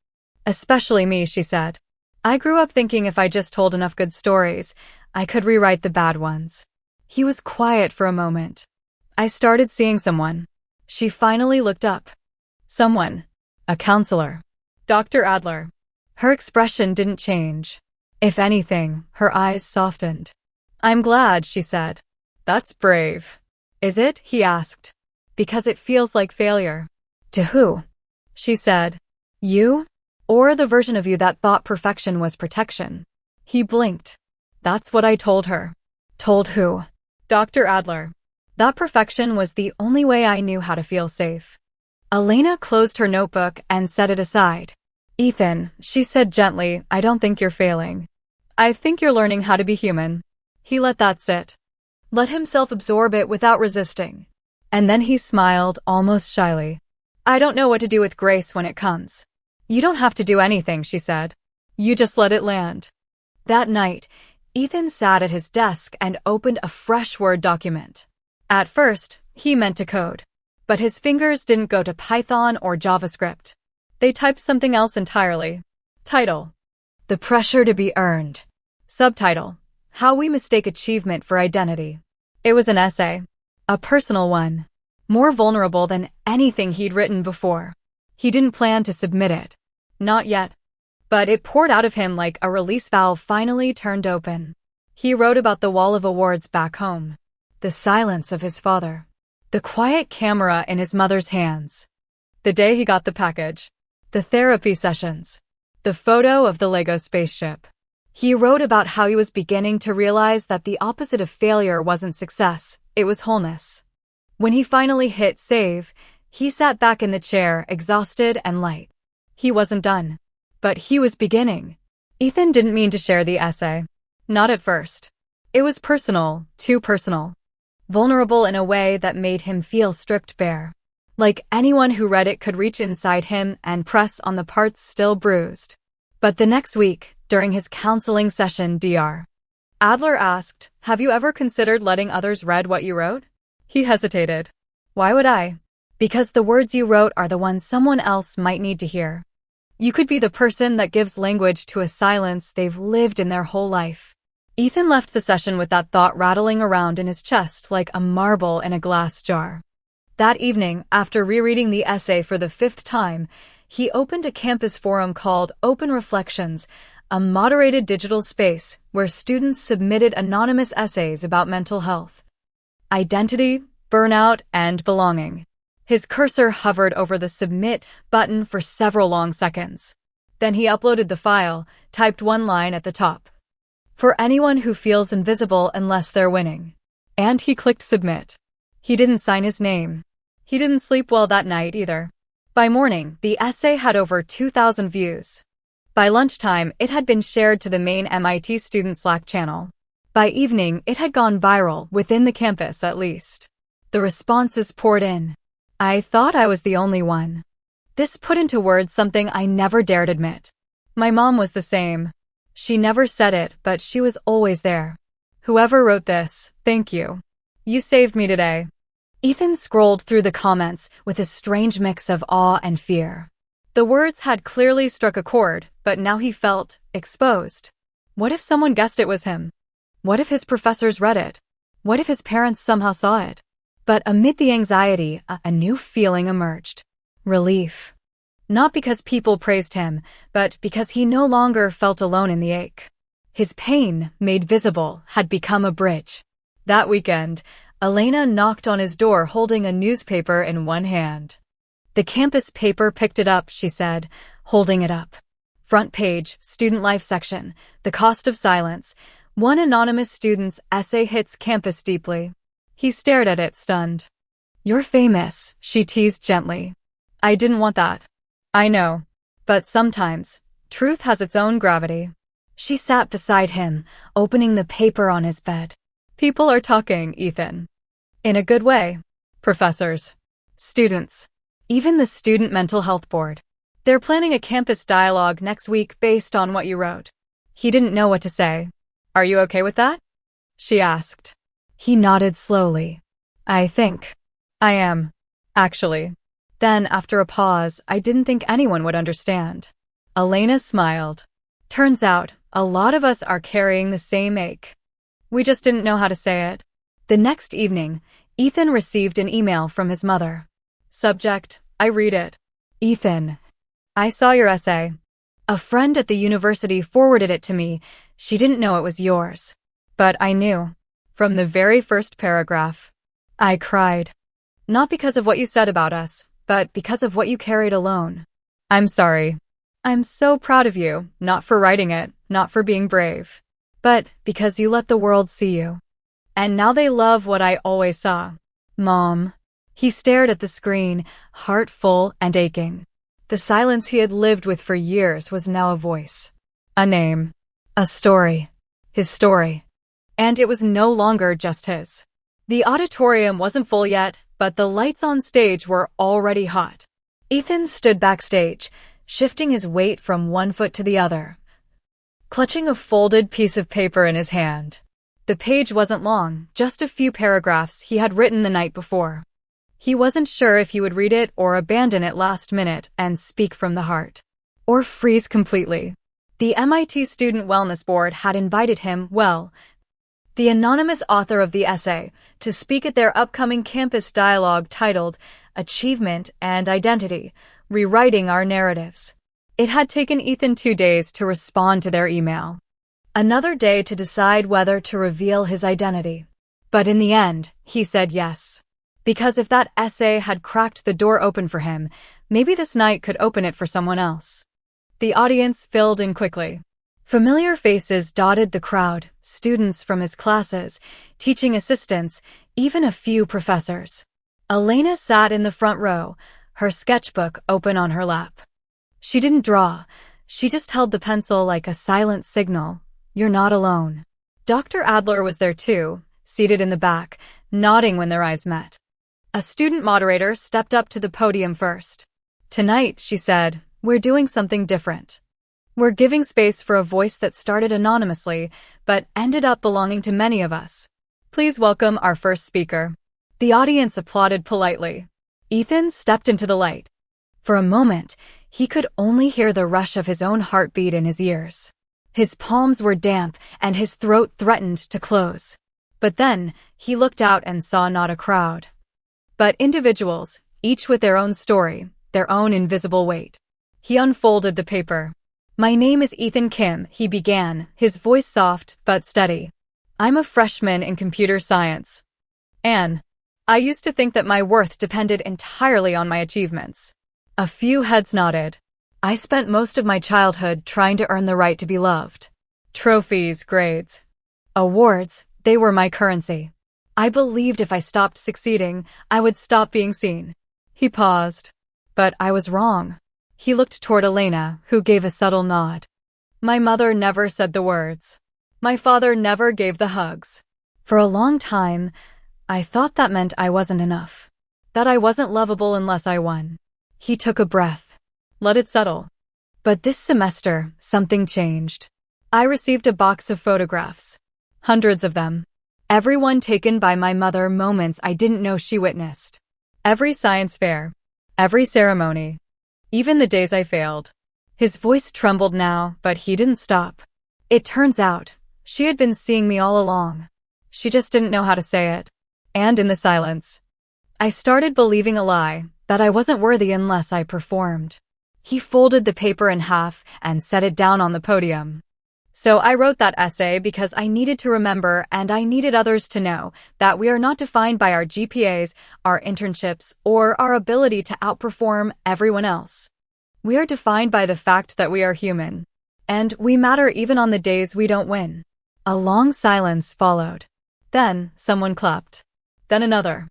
"Especially me," she said. "I grew up thinking if I just told enough good stories, I could rewrite the bad ones." He was quiet for a moment. "I started seeing someone." She finally looked up. "Someone." "A counselor." "Dr. Adler." Her expression didn't change. If anything, her eyes softened. "I'm glad," she said. "That's brave." Is it? He asked. Because it feels like failure. To who? She said. You? Or the version of you that thought perfection was protection? He blinked. That's what I told her. Told who? Dr. Adler. That perfection was the only way I knew how to feel safe. Elena closed her notebook and set it aside. Ethan, she said gently, I don't think you're failing. I think you're learning how to be human. He let that sit. Let himself absorb it without resisting. And then he smiled, almost shyly. I don't know what to do with grace when it comes. You don't have to do anything, she said. You just let it land. That night, Ethan sat at his desk and opened a fresh Word document. At first, he meant to code. But his fingers didn't go to Python or JavaScript. They typed something else entirely. Title: The Pressure to Be Earned. Subtitle: How We Mistake Achievement for Identity. It was an essay. A personal one. More vulnerable than anything he'd written before. He didn't plan to submit it. Not yet. But it poured out of him like a release valve finally turned open. He wrote about the wall of awards back home. The silence of his father. The quiet camera in his mother's hands. The day he got the package. The therapy sessions. The photo of the Lego spaceship. He wrote about how he was beginning to realize that the opposite of failure wasn't success, it was wholeness. When he finally hit save, he sat back in the chair, exhausted and light. He wasn't done. But he was beginning. Ethan didn't mean to share the essay. Not at first. It was personal, too personal. Vulnerable in a way that made him feel stripped bare. Like anyone who read it could reach inside him and press on the parts still bruised. But the next week, during his counseling session, Dr. Adler asked, Have you ever considered letting others read what you wrote? He hesitated. Why would I? Because the words you wrote are the ones someone else might need to hear. You could be the person that gives language to a silence they've lived in their whole life. Ethan left the session with that thought rattling around in his chest like a marble in a glass jar. That evening, after rereading the essay for the 5th time, he opened a campus forum called Open Reflections, a moderated digital space where students submitted anonymous essays about mental health, identity, burnout, and belonging. His cursor hovered over the submit button for several long seconds. Then he uploaded the file, typed one line at the top. For anyone who feels invisible unless they're winning. And he clicked submit. He didn't sign his name. He didn't sleep well that night either. By morning, the essay had over 2,000 views. By lunchtime, it had been shared to the main MIT student Slack channel. By evening, it had gone viral, within the campus at least. The responses poured in. I thought I was the only one. This put into words something I never dared admit. My mom was the same. She never said it, but she was always there. Whoever wrote this, thank you. You saved me today. Ethan scrolled through the comments with a strange mix of awe and fear. The words had clearly struck a chord, but now he felt exposed. What if someone guessed it was him? What if his professors read it? What if his parents somehow saw it? But amid the anxiety, a new feeling emerged. Relief. Not because people praised him, but because he no longer felt alone in the ache. His pain, made visible, had become a bridge. That weekend, Elena knocked on his door holding a newspaper in one hand. The campus paper picked it up, she said, holding it up. Front page, student life section, the cost of silence. One anonymous student's essay hits campus deeply. He stared at it, stunned. You're famous, she teased gently. I didn't want that. I know. But sometimes, truth has its own gravity. She sat beside him, opening the paper on his bed. People are talking, Ethan. In a good way. Professors. Students. Even the Student Mental Health Board. They're planning a campus dialogue next week based on what you wrote. He didn't know what to say. Are you okay with that? She asked. He nodded slowly. I think. I am. Actually. Then, after a pause, I didn't think anyone would understand. Elena smiled. Turns out, a lot of us are carrying the same ache. We just didn't know how to say it. The next evening, Ethan received an email from his mother. Subject, I read it. Ethan. I saw your essay. A friend at the university forwarded it to me. She didn't know it was yours. But I knew. From the very first paragraph. I cried. Not because of what you said about us, but because of what you carried alone. I'm sorry. I'm so proud of you, not for writing it, not for being brave, but because you let the world see you. And now they love what I always saw. Mom. He stared at the screen, heart full and aching. The silence he had lived with for years was now a voice. A name. A story. His story. And it was no longer just his. The auditorium wasn't full yet, but the lights on stage were already hot. Ethan stood backstage, shifting his weight from one foot to the other, clutching a folded piece of paper in his hand. The page wasn't long, just a few paragraphs he had written the night before. He wasn't sure if he would read it or abandon it last minute and speak from the heart. Or freeze completely. The MIT Student Wellness Board had invited him, the anonymous author of the essay, to speak at their upcoming campus dialogue titled Achievement and Identity, Rewriting Our Narratives. It had taken Ethan 2 days to respond to their email. Another day to decide whether to reveal his identity. But in the end, he said yes. Because if that essay had cracked the door open for him, maybe this night could open it for someone else. The audience filled in quickly. Familiar faces dotted the crowd, students from his classes, teaching assistants, even a few professors. Elena sat in the front row, her sketchbook open on her lap. She didn't draw. She just held the pencil like a silent signal. You're not alone. Dr. Adler was there too, seated in the back, nodding when their eyes met. A student moderator stepped up to the podium first. Tonight, she said, we're doing something different. We're giving space for a voice that started anonymously, but ended up belonging to many of us. Please welcome our first speaker. The audience applauded politely. Ethan stepped into the light. For a moment, he could only hear the rush of his own heartbeat in his ears. His palms were damp, and his throat threatened to close. But then, he looked out and saw not a crowd, but individuals, each with their own story, their own invisible weight. He unfolded the paper. My name is Ethan Kim, he began, his voice soft but steady. I'm a freshman in computer science. And I used to think that my worth depended entirely on my achievements. A few heads nodded. I spent most of my childhood trying to earn the right to be loved. Trophies, grades, awards, they were my currency. I believed if I stopped succeeding, I would stop being seen. He paused. But I was wrong. He looked toward Elena, who gave a subtle nod. My mother never said the words. My father never gave the hugs. For a long time, I thought that meant I wasn't enough. That I wasn't lovable unless I won. He took a breath. Let it settle. But this semester, something changed. I received a box of photographs. Hundreds of them. Everyone taken by my mother, moments I didn't know she witnessed. Every science fair. Every ceremony. Even the days I failed. His voice trembled now, but he didn't stop. It turns out, she had been seeing me all along. She just didn't know how to say it. And in the silence, I started believing a lie, that I wasn't worthy unless I performed. He folded the paper in half and set it down on the podium. So I wrote that essay because I needed to remember and I needed others to know that we are not defined by our GPAs, our internships, or our ability to outperform everyone else. We are defined by the fact that we are human. And we matter even on the days we don't win. A long silence followed. Then someone clapped. Then another.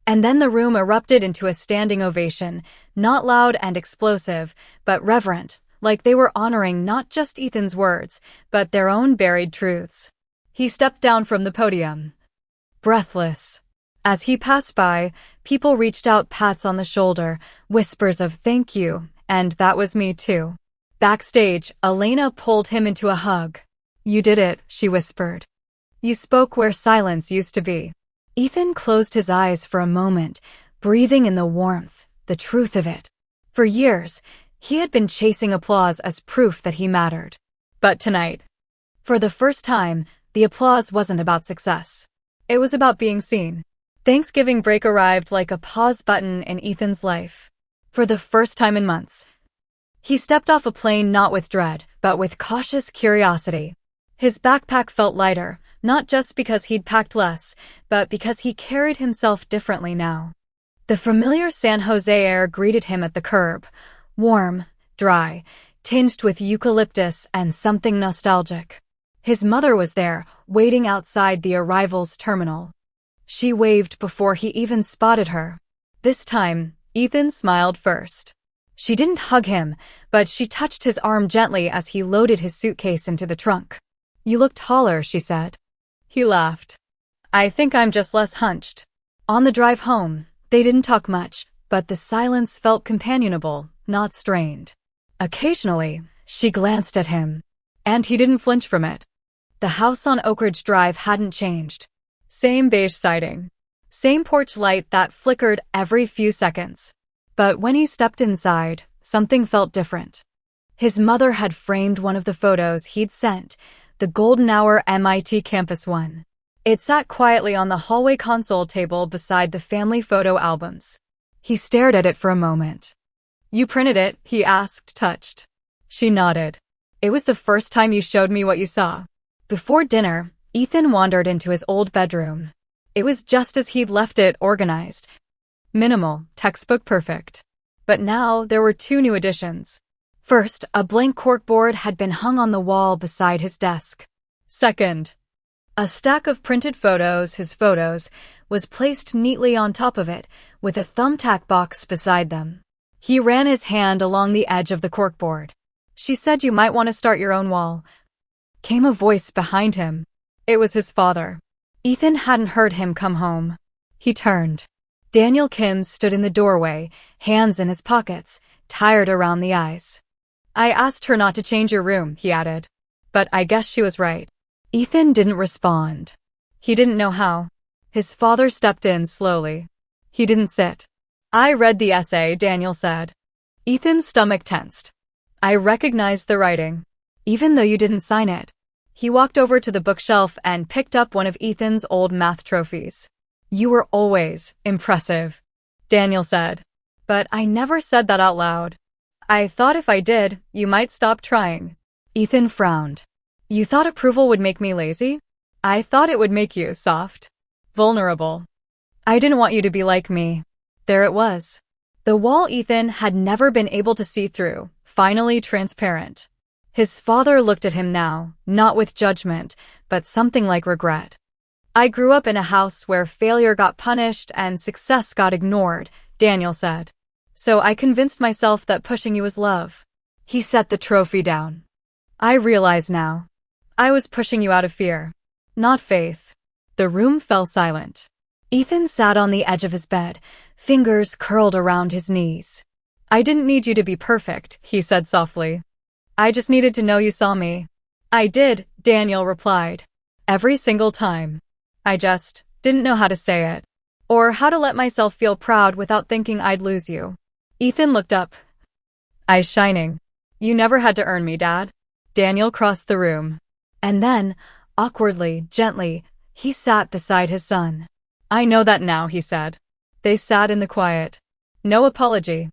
And then the room erupted into a standing ovation, not loud and explosive, but reverent. Like they were honoring not just Ethan's words, but their own buried truths. He stepped down from the podium, breathless. As he passed by, people reached out, pats on the shoulder, whispers of thank you, and that was me too. Backstage, Elena pulled him into a hug. You did it, she whispered. You spoke where silence used to be. Ethan closed his eyes for a moment, breathing in the warmth, the truth of it. For years, he had been chasing applause as proof that he mattered. But tonight, for the first time, the applause wasn't about success. It was about being seen. Thanksgiving break arrived like a pause button in Ethan's life. For the first time in months, he stepped off a plane not with dread, but with cautious curiosity. His backpack felt lighter, Not just because he'd packed less, but because he carried himself differently now. The familiar San Jose air greeted him at the curb, warm, dry, tinged with eucalyptus and something nostalgic. His mother was there, waiting outside the arrivals terminal. She waved before he even spotted her. This time, Ethan smiled first. She didn't hug him, but she touched his arm gently as he loaded his suitcase into the trunk. "You look taller," she said. He laughed. "I think I'm just less hunched." On the drive home, they didn't talk much, but the silence felt companionable, not strained. Occasionally, she glanced at him, and he didn't flinch from it. The house on Oak Ridge Drive hadn't changed. Same beige siding. Same porch light that flickered every few seconds. But when he stepped inside, something felt different. His mother had framed one of the photos he'd sent, the golden hour MIT campus one. It sat quietly on the hallway console table beside the family photo albums. He stared at it for a moment. "You printed it?" he asked, touched. She nodded. "It was the first time you showed me what you saw." Before dinner, Ethan wandered into his old bedroom. It was just as he'd left it, organized. Minimal, textbook perfect. But now there were two new additions. First, a blank corkboard had been hung on the wall beside his desk. Second, a stack of printed photos, his photos, was placed neatly on top of it, with a thumbtack box beside them. He ran his hand along the edge of the corkboard. "She said you might want to start your own wall." Came a voice behind him. It was his father. Ethan hadn't heard him come home. He turned. Daniel Kim stood in the doorway, hands in his pockets, tired around the eyes. "I asked her not to change your room," he added. "But I guess she was right." Ethan didn't respond. He didn't know how. His father stepped in slowly. He didn't sit. "I read the essay," Daniel said. Ethan's stomach tensed. "I recognized the writing, even though you didn't sign it." He walked over to the bookshelf and picked up one of Ethan's old math trophies. "You were always impressive," Daniel said. "But I never said that out loud. I thought if I did, you might stop trying." Ethan frowned. "You thought approval would make me lazy? I thought it would make you soft, vulnerable. I didn't want you to be like me." There it was. The wall Ethan had never been able to see through, finally transparent. His father looked at him now, not with judgment, but something like regret. "I grew up in a house where failure got punished and success got ignored," Daniel said. "So I convinced myself that pushing you was love." He set the trophy down. "I realize now. I was pushing you out of fear, not faith." The room fell silent. Ethan sat on the edge of his bed, fingers curled around his knees. "I didn't need you to be perfect," he said softly. "I just needed to know you saw me." "I did," Daniel replied. "Every single time. I just didn't know how to say it. Or how to let myself feel proud without thinking I'd lose you." Ethan looked up. Eyes shining. "You never had to earn me, Dad." Daniel crossed the room. And then, awkwardly, gently, he sat beside his son. "I know that now," he said. They sat in the quiet. No apology.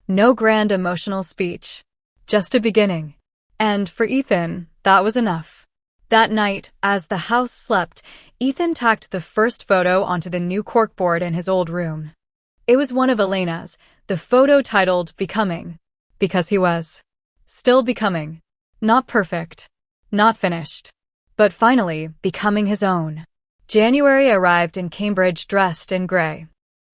No grand emotional speech. Just a beginning. And for Ethan, that was enough. That night, as the house slept, Ethan tacked the first photo onto the new corkboard in his old room. It was one of Elena's, the photo titled Becoming. Because he was. Still becoming. Not perfect. Not finished. But finally, becoming his own. January arrived in Cambridge dressed in gray.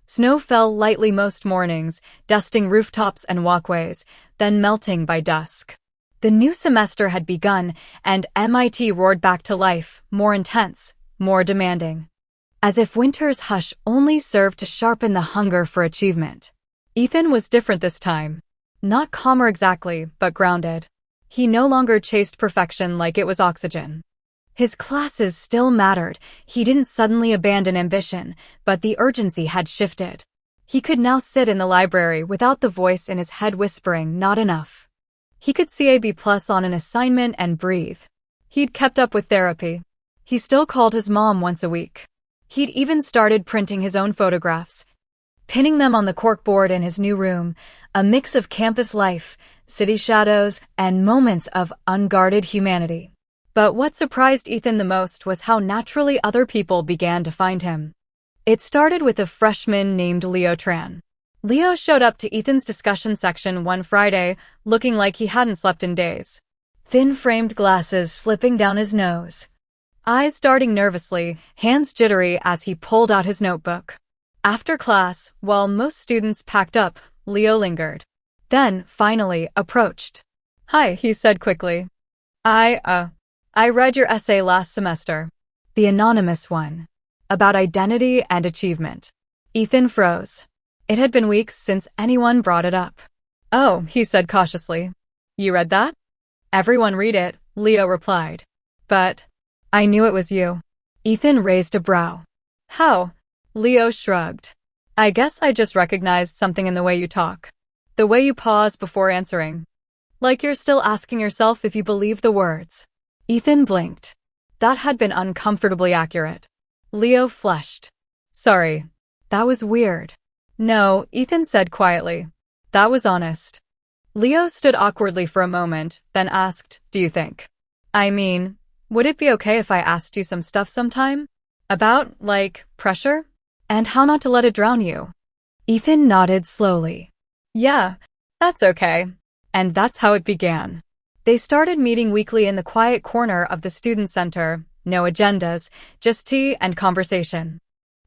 Snow fell lightly most mornings, dusting rooftops and walkways, then melting by dusk. The new semester had begun, and MIT roared back to life, more intense, more demanding. As if winter's hush only served to sharpen the hunger for achievement. Ethan was different this time. Not calmer exactly, but grounded. He no longer chased perfection like it was oxygen. His classes still mattered. He didn't suddenly abandon ambition, but the urgency had shifted. He could now sit in the library without the voice in his head whispering, "Not enough." He could see a B+ on an assignment and breathe. He'd kept up with therapy. He still called his mom once a week. He'd even started printing his own photographs, pinning them on the corkboard in his new room, a mix of campus life, city shadows, and moments of unguarded humanity. But what surprised Ethan the most was how naturally other people began to find him. It started with a freshman named Leo Tran. Leo showed up to Ethan's discussion section one Friday, looking like he hadn't slept in days. Thin framed glasses slipping down his nose. Eyes darting nervously, hands jittery as he pulled out his notebook. After class, while most students packed up, Leo lingered. Then, finally, approached. "Hi," he said quickly. I read your essay last semester. The anonymous one. About identity and achievement." Ethan froze. It had been weeks since anyone brought it up. "Oh," he said cautiously. "You read that?" "Everyone read it," Leo replied. "But I knew it was you." Ethan raised a brow. "How?" Leo shrugged. "I guess I just recognized something in the way you talk. The way you pause before answering. Like you're still asking yourself if you believe the words." Ethan blinked. That had been uncomfortably accurate. Leo flushed. "Sorry. That was weird." "No," Ethan said quietly. "That was honest." Leo stood awkwardly for a moment, then asked, "Do you think? I mean, would it be okay if I asked you some stuff sometime? About, like, pressure? And how not to let it drown you?" Ethan nodded slowly. "Yeah, that's okay." And that's how it began. They started meeting weekly in the quiet corner of the student center, no agendas, just tea and conversation.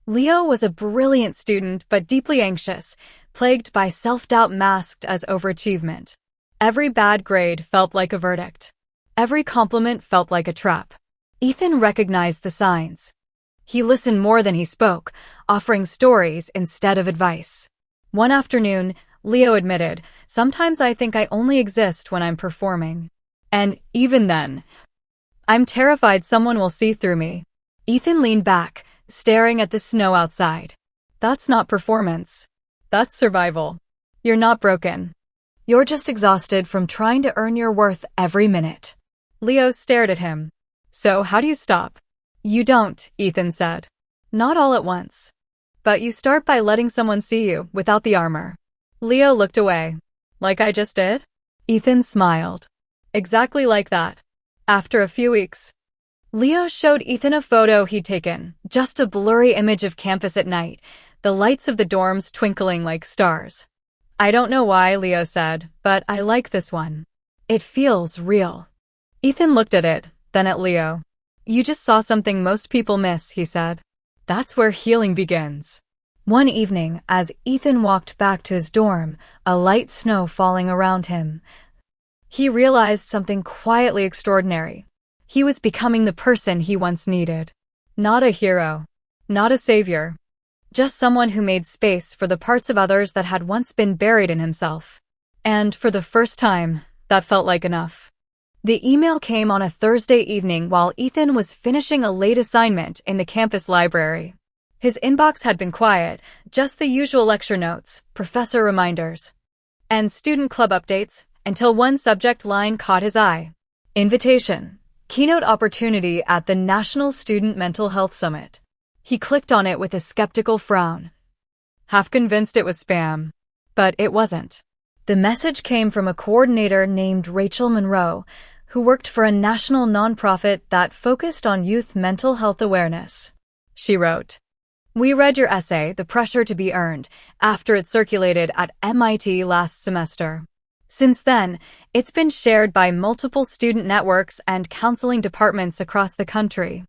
Leo was a brilliant student but deeply anxious, plagued by self-doubt masked as overachievement. Every bad grade felt like a verdict. Every compliment felt like a trap. Ethan recognized the signs. He listened more than he spoke, offering stories instead of advice. One afternoon, Leo admitted, "Sometimes I think I only exist when I'm performing. And even then, I'm terrified someone will see through me." Ethan leaned back, staring at the snow outside. "That's not performance. That's survival. You're not broken. You're just exhausted from trying to earn your worth every minute." Leo stared at him. "So how do you stop?" "You don't," Ethan said. "Not all at once. But you start by letting someone see you without the armor." Leo looked away. "Like I just did?" Ethan smiled. "Exactly like that. After a few weeks." Leo showed Ethan a photo he'd taken, just a blurry image of campus at night, the lights of the dorms twinkling like stars. "I don't know why," Leo said, "but I like this one. It feels real." Ethan looked at it, then at Leo. "You just saw something most people miss," he said. "That's where healing begins." One evening, as Ethan walked back to his dorm, a light snow falling around him, he realized something quietly extraordinary. He was becoming the person he once needed. Not a hero. Not a savior. Just someone who made space for the parts of others that had once been buried in himself. And for the first time, that felt like enough. The email came on a Thursday evening while Ethan was finishing a late assignment in the campus library. His inbox had been quiet, just the usual lecture notes, professor reminders, and student club updates, until one subject line caught his eye. Invitation. Keynote opportunity at the National Student Mental Health Summit. He clicked on it with a skeptical frown. Half convinced it was spam. But it wasn't. The message came from a coordinator named Rachel Monroe, who worked for a national nonprofit that focused on youth mental health awareness. She wrote, "We read your essay, The Pressure to Be Earned, after it circulated at MIT last semester. Since then, it's been shared by multiple student networks and counseling departments across the country.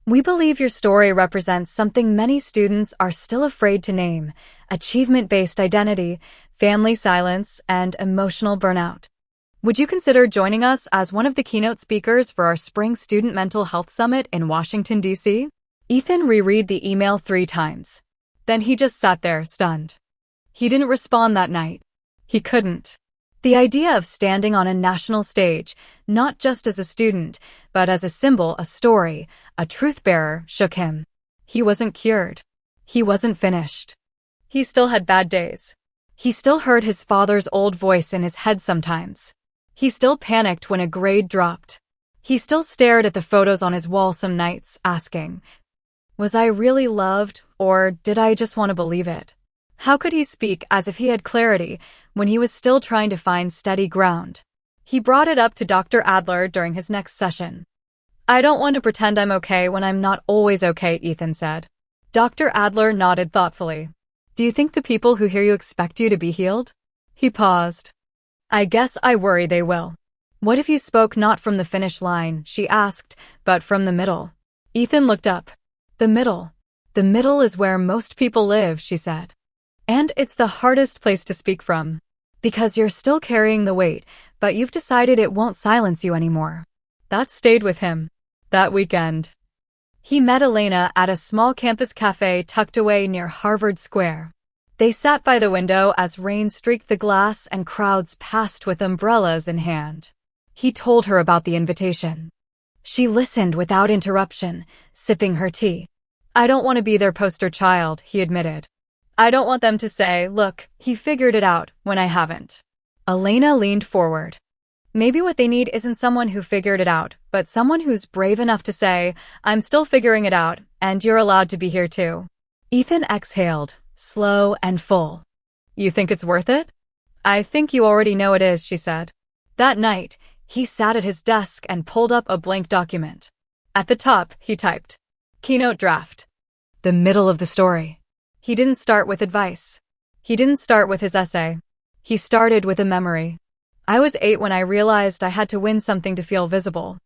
We believe your story represents something many students are still afraid to name: achievement-based identity, family silence, and emotional burnout. Would you consider joining us as one of the keynote speakers for our Spring Student Mental Health Summit in Washington, D.C.? Ethan reread the email 3 times. Then he just sat there, stunned. He didn't respond that night. He couldn't. The idea of standing on a national stage, not just as a student, but as a symbol, a story, a truth-bearer, shook him. He wasn't cured. He wasn't finished. He still had bad days. He still heard his father's old voice in his head sometimes. He still panicked when a grade dropped. He still stared at the photos on his wall some nights, asking, "Was I really loved, or did I just want to believe it?" How could he speak as if he had clarity when he was still trying to find steady ground? He brought it up to Dr. Adler during his next session. I don't want to pretend I'm okay when I'm not always okay, Ethan said. Dr. Adler nodded thoughtfully. Do you think the people who hear you expect you to be healed? He paused. I guess I worry they will. What if you spoke not from the finish line, she asked, but from the middle? Ethan looked up. The middle. The middle is where most people live, she said. And it's the hardest place to speak from. Because you're still carrying the weight, but you've decided it won't silence you anymore. That stayed with him. That weekend. He met Elena at a small campus cafe tucked away near Harvard Square. They sat by the window as rain streaked the glass and crowds passed with umbrellas in hand. He told her about the invitation. She listened without interruption, sipping her tea. I don't want to be their poster child, he admitted. I don't want them to say, look, he figured it out, when I haven't. Elena leaned forward. Maybe what they need isn't someone who figured it out, but someone who's brave enough to say, I'm still figuring it out, and you're allowed to be here too. Ethan exhaled, slow and full. You think it's worth it? I think you already know it is, she said. That night, he sat at his desk and pulled up a blank document. At the top, he typed, Keynote draft. The middle of the story. He didn't start with advice. He didn't start with his essay. He started with a memory. I was 8 when I realized I had to win something to feel visible.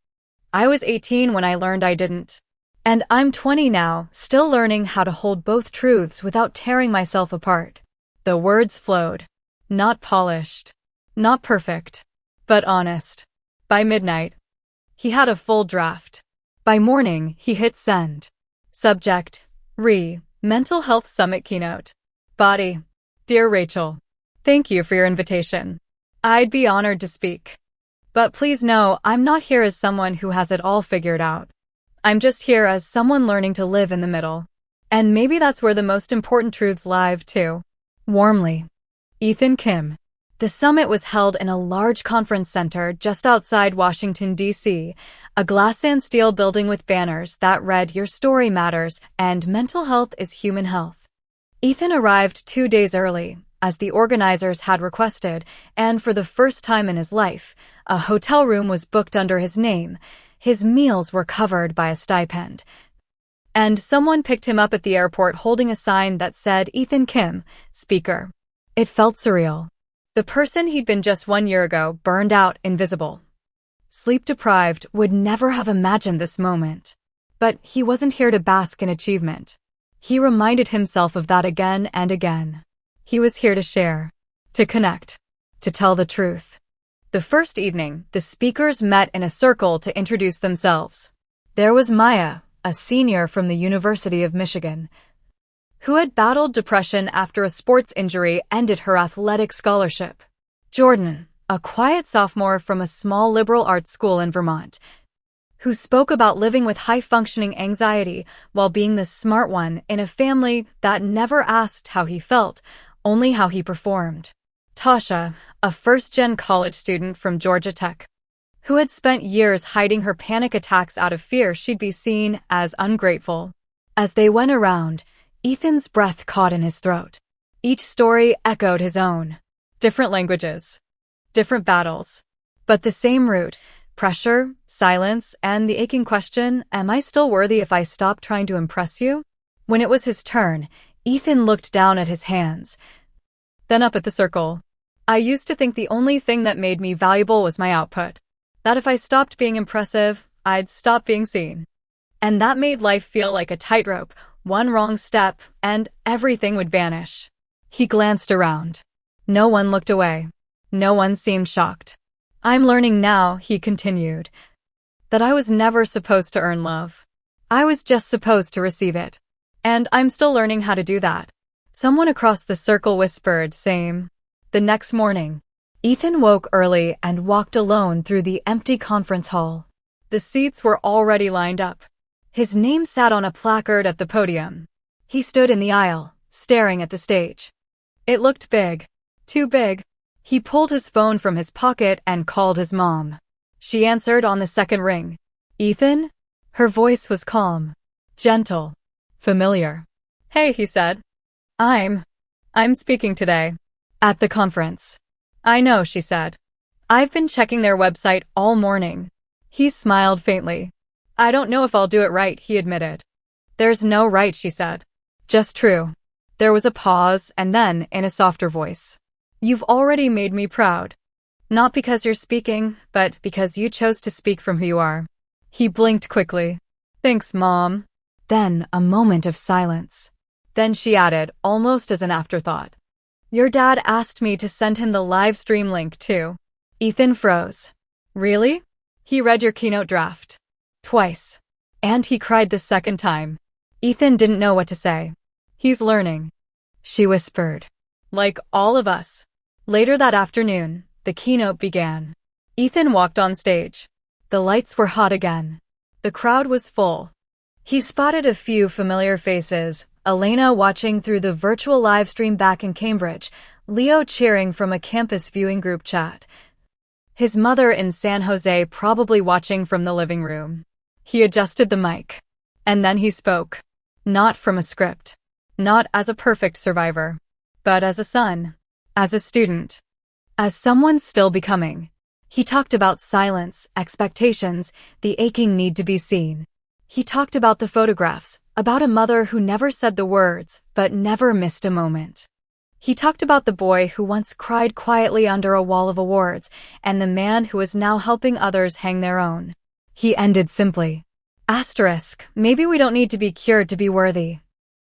I was 18 when I learned I didn't. And I'm 20 now, still learning how to hold both truths without tearing myself apart. The words flowed. Not polished. Not perfect. But honest. By midnight, he had a full draft. By morning, he hit send. Subject, Mental Health Summit Keynote. Body, Dear Rachel, thank you for your invitation. I'd be honored to speak. But please know, I'm not here as someone who has it all figured out. I'm just here as someone learning to live in the middle. And maybe that's where the most important truths lie, too. Warmly. Ethan Kim. The summit was held in a large conference center just outside Washington, D.C., a glass and steel building with banners that read Your Story Matters and Mental Health is Human Health. Ethan arrived 2 days early, as the organizers had requested, and for the first time in his life, a hotel room was booked under his name. His meals were covered by a stipend. And someone picked him up at the airport holding a sign that said Ethan Kim, speaker. It felt surreal. The person he'd been just 1 year ago, burned out, invisible. Sleep-deprived, would never have imagined this moment. But he wasn't here to bask in achievement. He reminded himself of that again and again. He was here to share, to connect, to tell the truth. The first evening, the speakers met in a circle to introduce themselves. There was Maya, a senior from the University of Michigan, who had battled depression after a sports injury ended her athletic scholarship. Jordan, a quiet sophomore from a small liberal arts school in Vermont, who spoke about living with high-functioning anxiety while being the smart one in a family that never asked how he felt, only how he performed. Tasha, a first-gen college student from Georgia Tech, who had spent years hiding her panic attacks out of fear she'd be seen as ungrateful. As they went around, Ethan's breath caught in his throat. Each story echoed his own. Different languages. Different battles. But the same root. Pressure, silence, and the aching question, am I still worthy if I stop trying to impress you? When it was his turn, Ethan looked down at his hands, then up at the circle. I used to think the only thing that made me valuable was my output. That if I stopped being impressive, I'd stop being seen. And that made life feel like a tightrope. One wrong step, and everything would vanish. He glanced around. No one looked away. No one seemed shocked. I'm learning now, he continued, that I was never supposed to earn love. I was just supposed to receive it. And I'm still learning how to do that. Someone across the circle whispered, same. The next morning, Ethan woke early and walked alone through the empty conference hall. The seats were already lined up. His name sat on a placard at the podium. He stood in the aisle, staring at the stage. It looked big. Too big. He pulled his phone from his pocket and called his mom. She answered on the second ring. Ethan? Her voice was calm, gentle, familiar. Hey, he said. I'm speaking today. At the conference. I know, she said. I've been checking their website all morning. He smiled faintly. I don't know if I'll do it right, he admitted. There's no right, she said. Just true. There was a pause, and then, in a softer voice. You've already made me proud. Not because you're speaking, but because you chose to speak from who you are. He blinked quickly. Thanks, Mom. Then, a moment of silence. Then she added, almost as an afterthought. Your dad asked me to send him the live stream link, too. Ethan froze. Really? He read your keynote draft. Twice. And he cried the second time. Ethan didn't know what to say. He's learning. She whispered. Like all of us. Later that afternoon, the keynote began. Ethan walked on stage. The lights were hot again. The crowd was full. He spotted a few familiar faces, Elena watching through the virtual live stream back in Cambridge, Leo cheering from a campus viewing group chat. His mother in San Jose probably watching from the living room. He adjusted the mic. And then he spoke. Not from a script. Not as a perfect survivor. But as a son. As a student. As someone still becoming. He talked about silence, expectations, the aching need to be seen. He talked about the photographs, about a mother who never said the words, but never missed a moment. He talked about the boy who once cried quietly under a wall of awards, and the man who is now helping others hang their own. He ended simply. Asterisk, maybe we don't need to be cured to be worthy.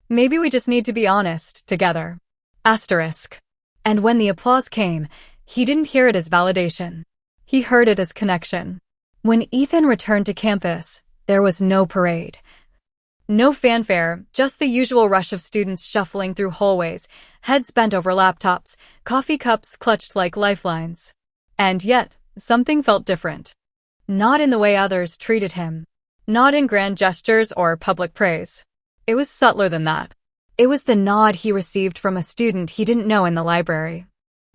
Maybe we just need to be honest, together. Asterisk. And when the applause came, he didn't hear it as validation. He heard it as connection. When Ethan returned to campus, there was no parade. No fanfare, just the usual rush of students shuffling through hallways, heads bent over laptops, coffee cups clutched like lifelines. And yet, something felt different. Not in the way others treated him. Not in grand gestures or public praise. It was subtler than that. It was the nod he received from a student he didn't know in the library.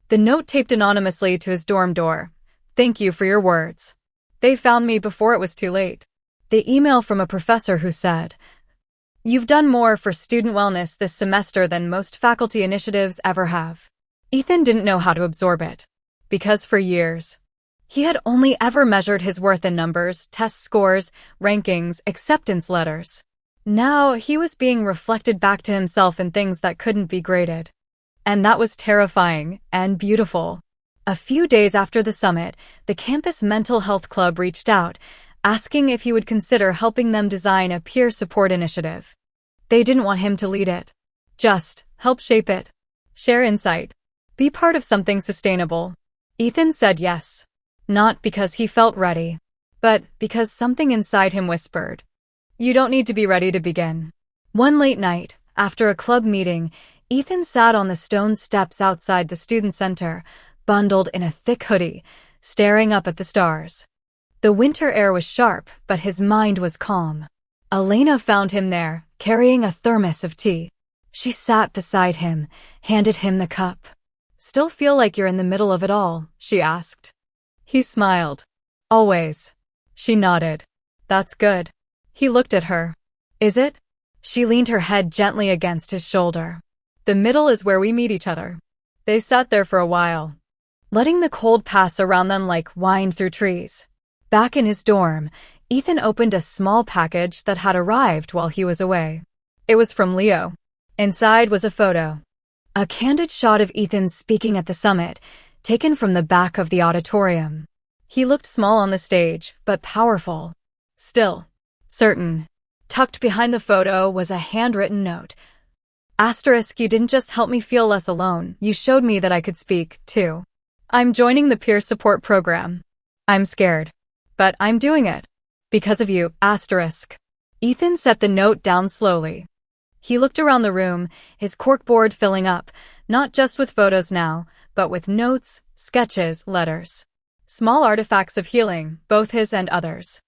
The note taped anonymously to his dorm door. Thank you for your words. They found me before it was too late. The email from a professor who said, You've done more for student wellness this semester than most faculty initiatives ever have. Ethan didn't know how to absorb it. Because for years, he had only ever measured his worth in numbers, test scores, rankings, acceptance letters. Now he was being reflected back to himself in things that couldn't be graded. And that was terrifying and beautiful. A few days after the summit, the campus mental health club reached out, asking if he would consider helping them design a peer support initiative. They didn't want him to lead it. Just help shape it. Share insight. Be part of something sustainable. Ethan said yes. Not because he felt ready, but because something inside him whispered. You don't need to be ready to begin. One late night, after a club meeting, Ethan sat on the stone steps outside the student center, bundled in a thick hoodie, staring up at the stars. The winter air was sharp, but his mind was calm. Elena found him there, carrying a thermos of tea. She sat beside him, handed him the cup. Still feel like you're in the middle of it all? She asked. He smiled. Always. She nodded. That's good. He looked at her. Is it? She leaned her head gently against his shoulder. The middle is where we meet each other. They sat there for a while, letting the cold pass around them like wine through trees. Back in his dorm, Ethan opened a small package that had arrived while he was away. It was from Leo. Inside was a photo. A candid shot of Ethan speaking at the summit, taken from the back of the auditorium. He looked small on the stage, but powerful. Still. Certain. Tucked behind the photo was a handwritten note. Asterisk, you didn't just help me feel less alone, you showed me that I could speak, too. I'm joining the peer support program. I'm scared. But I'm doing it. Because of you, asterisk. Ethan set the note down slowly. He looked around the room, his corkboard filling up, not just with photos now, but with notes, sketches, letters. Small artifacts of healing, both his and others.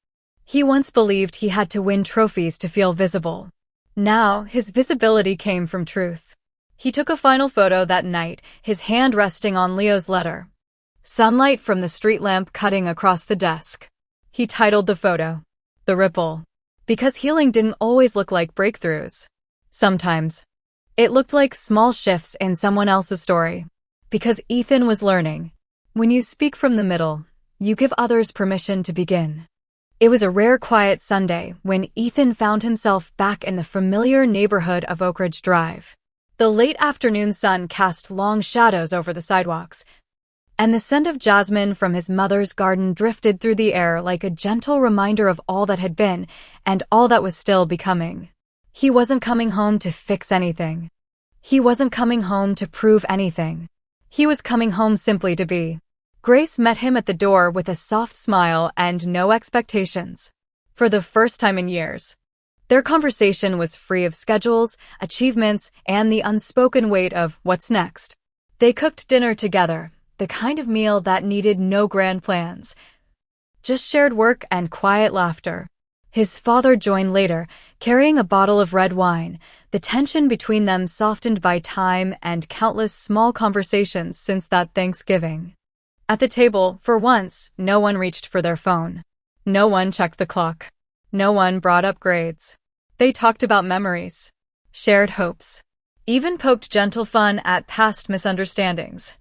He once believed he had to win trophies to feel visible. Now, his visibility came from truth. He took a final photo that night, his hand resting on Leo's letter. Sunlight from the street lamp cutting across the desk. He titled the photo, The Ripple. Because healing didn't always look like breakthroughs. Sometimes. It looked like small shifts in someone else's story. Because Ethan was learning. When you speak from the middle, you give others permission to begin. It was a rare quiet Sunday when Ethan found himself back in the familiar neighborhood of Oak Ridge Drive. The late afternoon sun cast long shadows over the sidewalks, and the scent of jasmine from his mother's garden drifted through the air like a gentle reminder of all that had been and all that was still becoming. He wasn't coming home to fix anything. He wasn't coming home to prove anything. He was coming home simply to be. Grace met him at the door with a soft smile and no expectations. For the first time in years, their conversation was free of schedules, achievements, and the unspoken weight of what's next. They cooked dinner together, the kind of meal that needed no grand plans, just shared work and quiet laughter. His father joined later, carrying a bottle of red wine, the tension between them softened by time and countless small conversations since that Thanksgiving. At the table, for once, no one reached for their phone. No one checked the clock. No one brought up grades. They talked about memories, shared hopes, even poked gentle fun at past misunderstandings.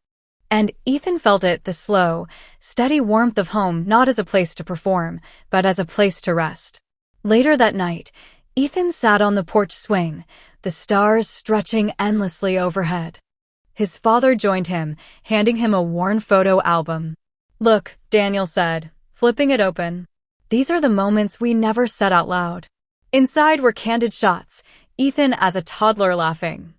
And Ethan felt it, the slow, steady warmth of home, not as a place to perform, but as a place to rest. Later that night, Ethan sat on the porch swing, the stars stretching endlessly overhead. His father joined him, handing him a worn photo album. "Look," Daniel said, flipping it open. "These are the moments we never said out loud." Inside were candid shots, Ethan as a toddler laughing,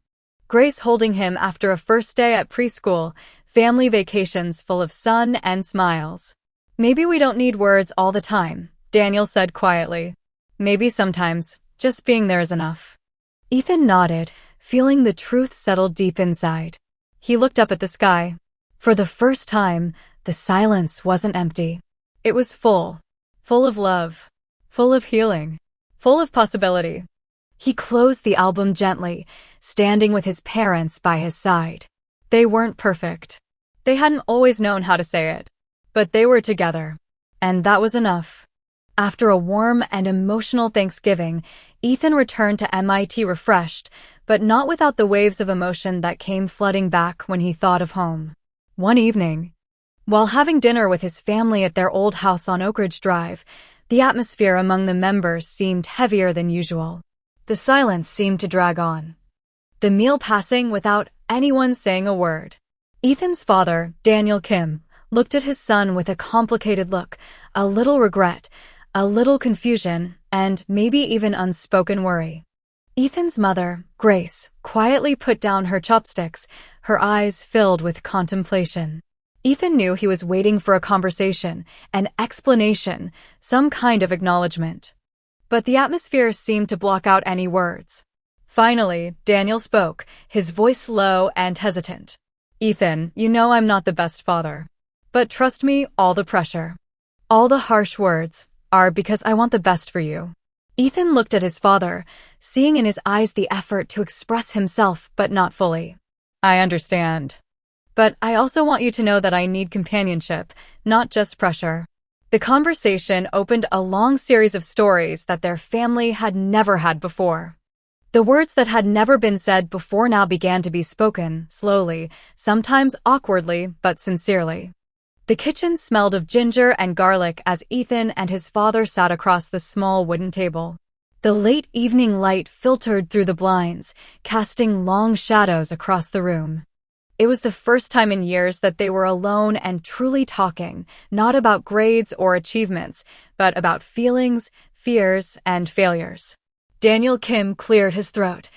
Grace holding him after a first day at preschool, family vacations full of sun and smiles. "Maybe we don't need words all the time," Daniel said quietly. "Maybe sometimes, just being there is enough." Ethan nodded, feeling the truth settle deep inside. He looked up at the sky. For the first time, the silence wasn't empty. It was full of love, full of healing, full of possibility. He closed the album gently, standing with his parents by his side. They weren't perfect. They hadn't always known how to say it. But they were together. And that was enough. After a warm and emotional Thanksgiving, Ethan returned to MIT refreshed, but not without the waves of emotion that came flooding back when he thought of home. One evening, while having dinner with his family at their old house on Oak Ridge Drive, the atmosphere among the members seemed heavier than usual. The silence seemed to drag on, the meal passing without anyone saying a word. Ethan's father, Daniel Kim, looked at his son with a complicated look, a little regret, a little confusion, and maybe even unspoken worry. Ethan's mother, Grace, quietly put down her chopsticks, her eyes filled with contemplation. Ethan knew he was waiting for a conversation, an explanation, some kind of acknowledgement. But the atmosphere seemed to block out any words. Finally, Daniel spoke, his voice low and hesitant. "Ethan, you know I'm not the best father. But trust me, all the pressure, all the harsh words, are because I want the best for you." Ethan looked at his father, seeing in his eyes the effort to express himself but not fully. "I understand. But I also want you to know that I need companionship, not just pressure." The conversation opened a long series of stories that their family had never had before. The words that had never been said before now began to be spoken, slowly, sometimes awkwardly, but sincerely. The kitchen smelled of ginger and garlic as Ethan and his father sat across the small wooden table. The late evening light filtered through the blinds, casting long shadows across the room. It was the first time in years that they were alone and truly talking, not about grades or achievements, but about feelings, fears, and failures. Daniel Kim cleared his throat,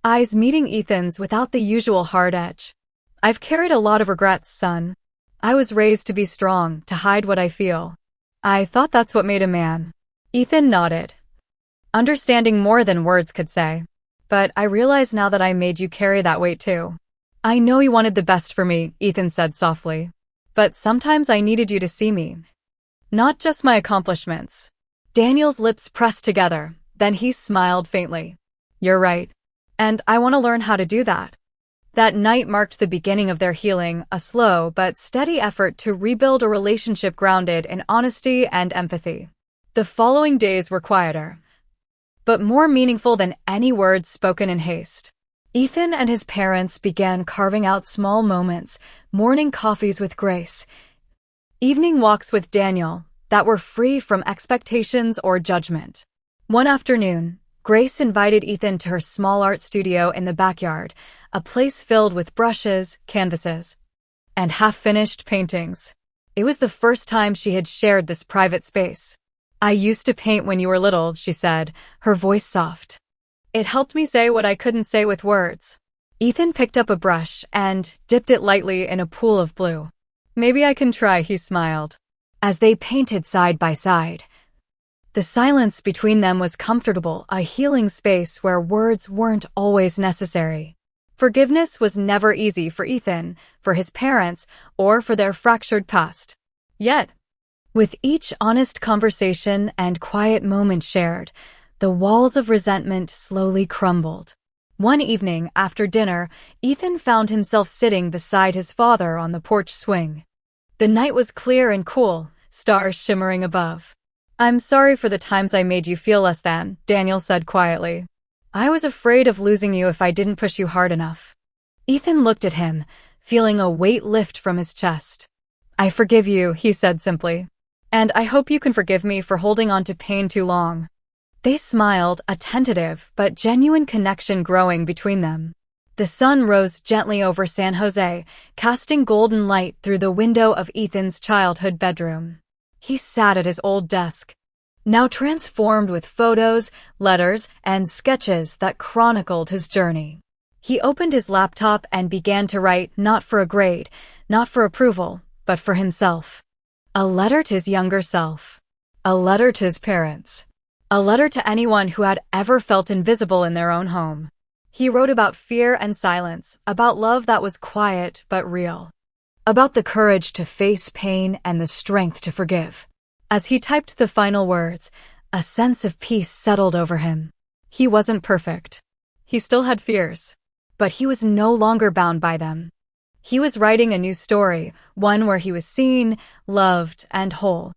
eyes meeting Ethan's without the usual hard edge. "I've carried a lot of regrets, son. I was raised to be strong, to hide what I feel. I thought that's what made a man." Ethan nodded, understanding more than words could say. "But I realize now that I made you carry that weight too." "I know you wanted the best for me," Ethan said softly. "But sometimes I needed you to see me. Not just my accomplishments." Daniel's lips pressed together, then he smiled faintly. "You're right. And I want to learn how to do that." That night marked the beginning of their healing, a slow but steady effort to rebuild a relationship grounded in honesty and empathy. The following days were quieter, but more meaningful than any words spoken in haste. Ethan and his parents began carving out small moments, morning coffees with Grace, evening walks with Daniel, that were free from expectations or judgment. One afternoon, Grace invited Ethan to her small art studio in the backyard, a place filled with brushes, canvases, and half-finished paintings. It was the first time she had shared this private space. "I used to paint when you were little," she said, her voice soft. "It helped me say what I couldn't say with words." Ethan picked up a brush and dipped it lightly in a pool of blue. "Maybe I can try," he smiled. As they painted side by side, the silence between them was comfortable, a healing space where words weren't always necessary. Forgiveness was never easy for Ethan, for his parents, or for their fractured past. Yet, with each honest conversation and quiet moment shared, the walls of resentment slowly crumbled. One evening, after dinner, Ethan found himself sitting beside his father on the porch swing. The night was clear and cool, stars shimmering above. "I'm sorry for the times I made you feel less than," Daniel said quietly. "I was afraid of losing you if I didn't push you hard enough." Ethan looked at him, feeling a weight lift from his chest. "I forgive you," he said simply. "And I hope you can forgive me for holding on to pain too long." They smiled, a tentative but genuine connection growing between them. The sun rose gently over San Jose, casting golden light through the window of Ethan's childhood bedroom. He sat at his old desk, now transformed with photos, letters, and sketches that chronicled his journey. He opened his laptop and began to write, not for a grade, not for approval, but for himself. A letter to his younger self. A letter to his parents. A letter to anyone who had ever felt invisible in their own home. He wrote about fear and silence, about love that was quiet but real, about the courage to face pain and the strength to forgive. As he typed the final words, a sense of peace settled over him. He wasn't perfect. He still had fears, but he was no longer bound by them. He was writing a new story, one where he was seen, loved, and whole.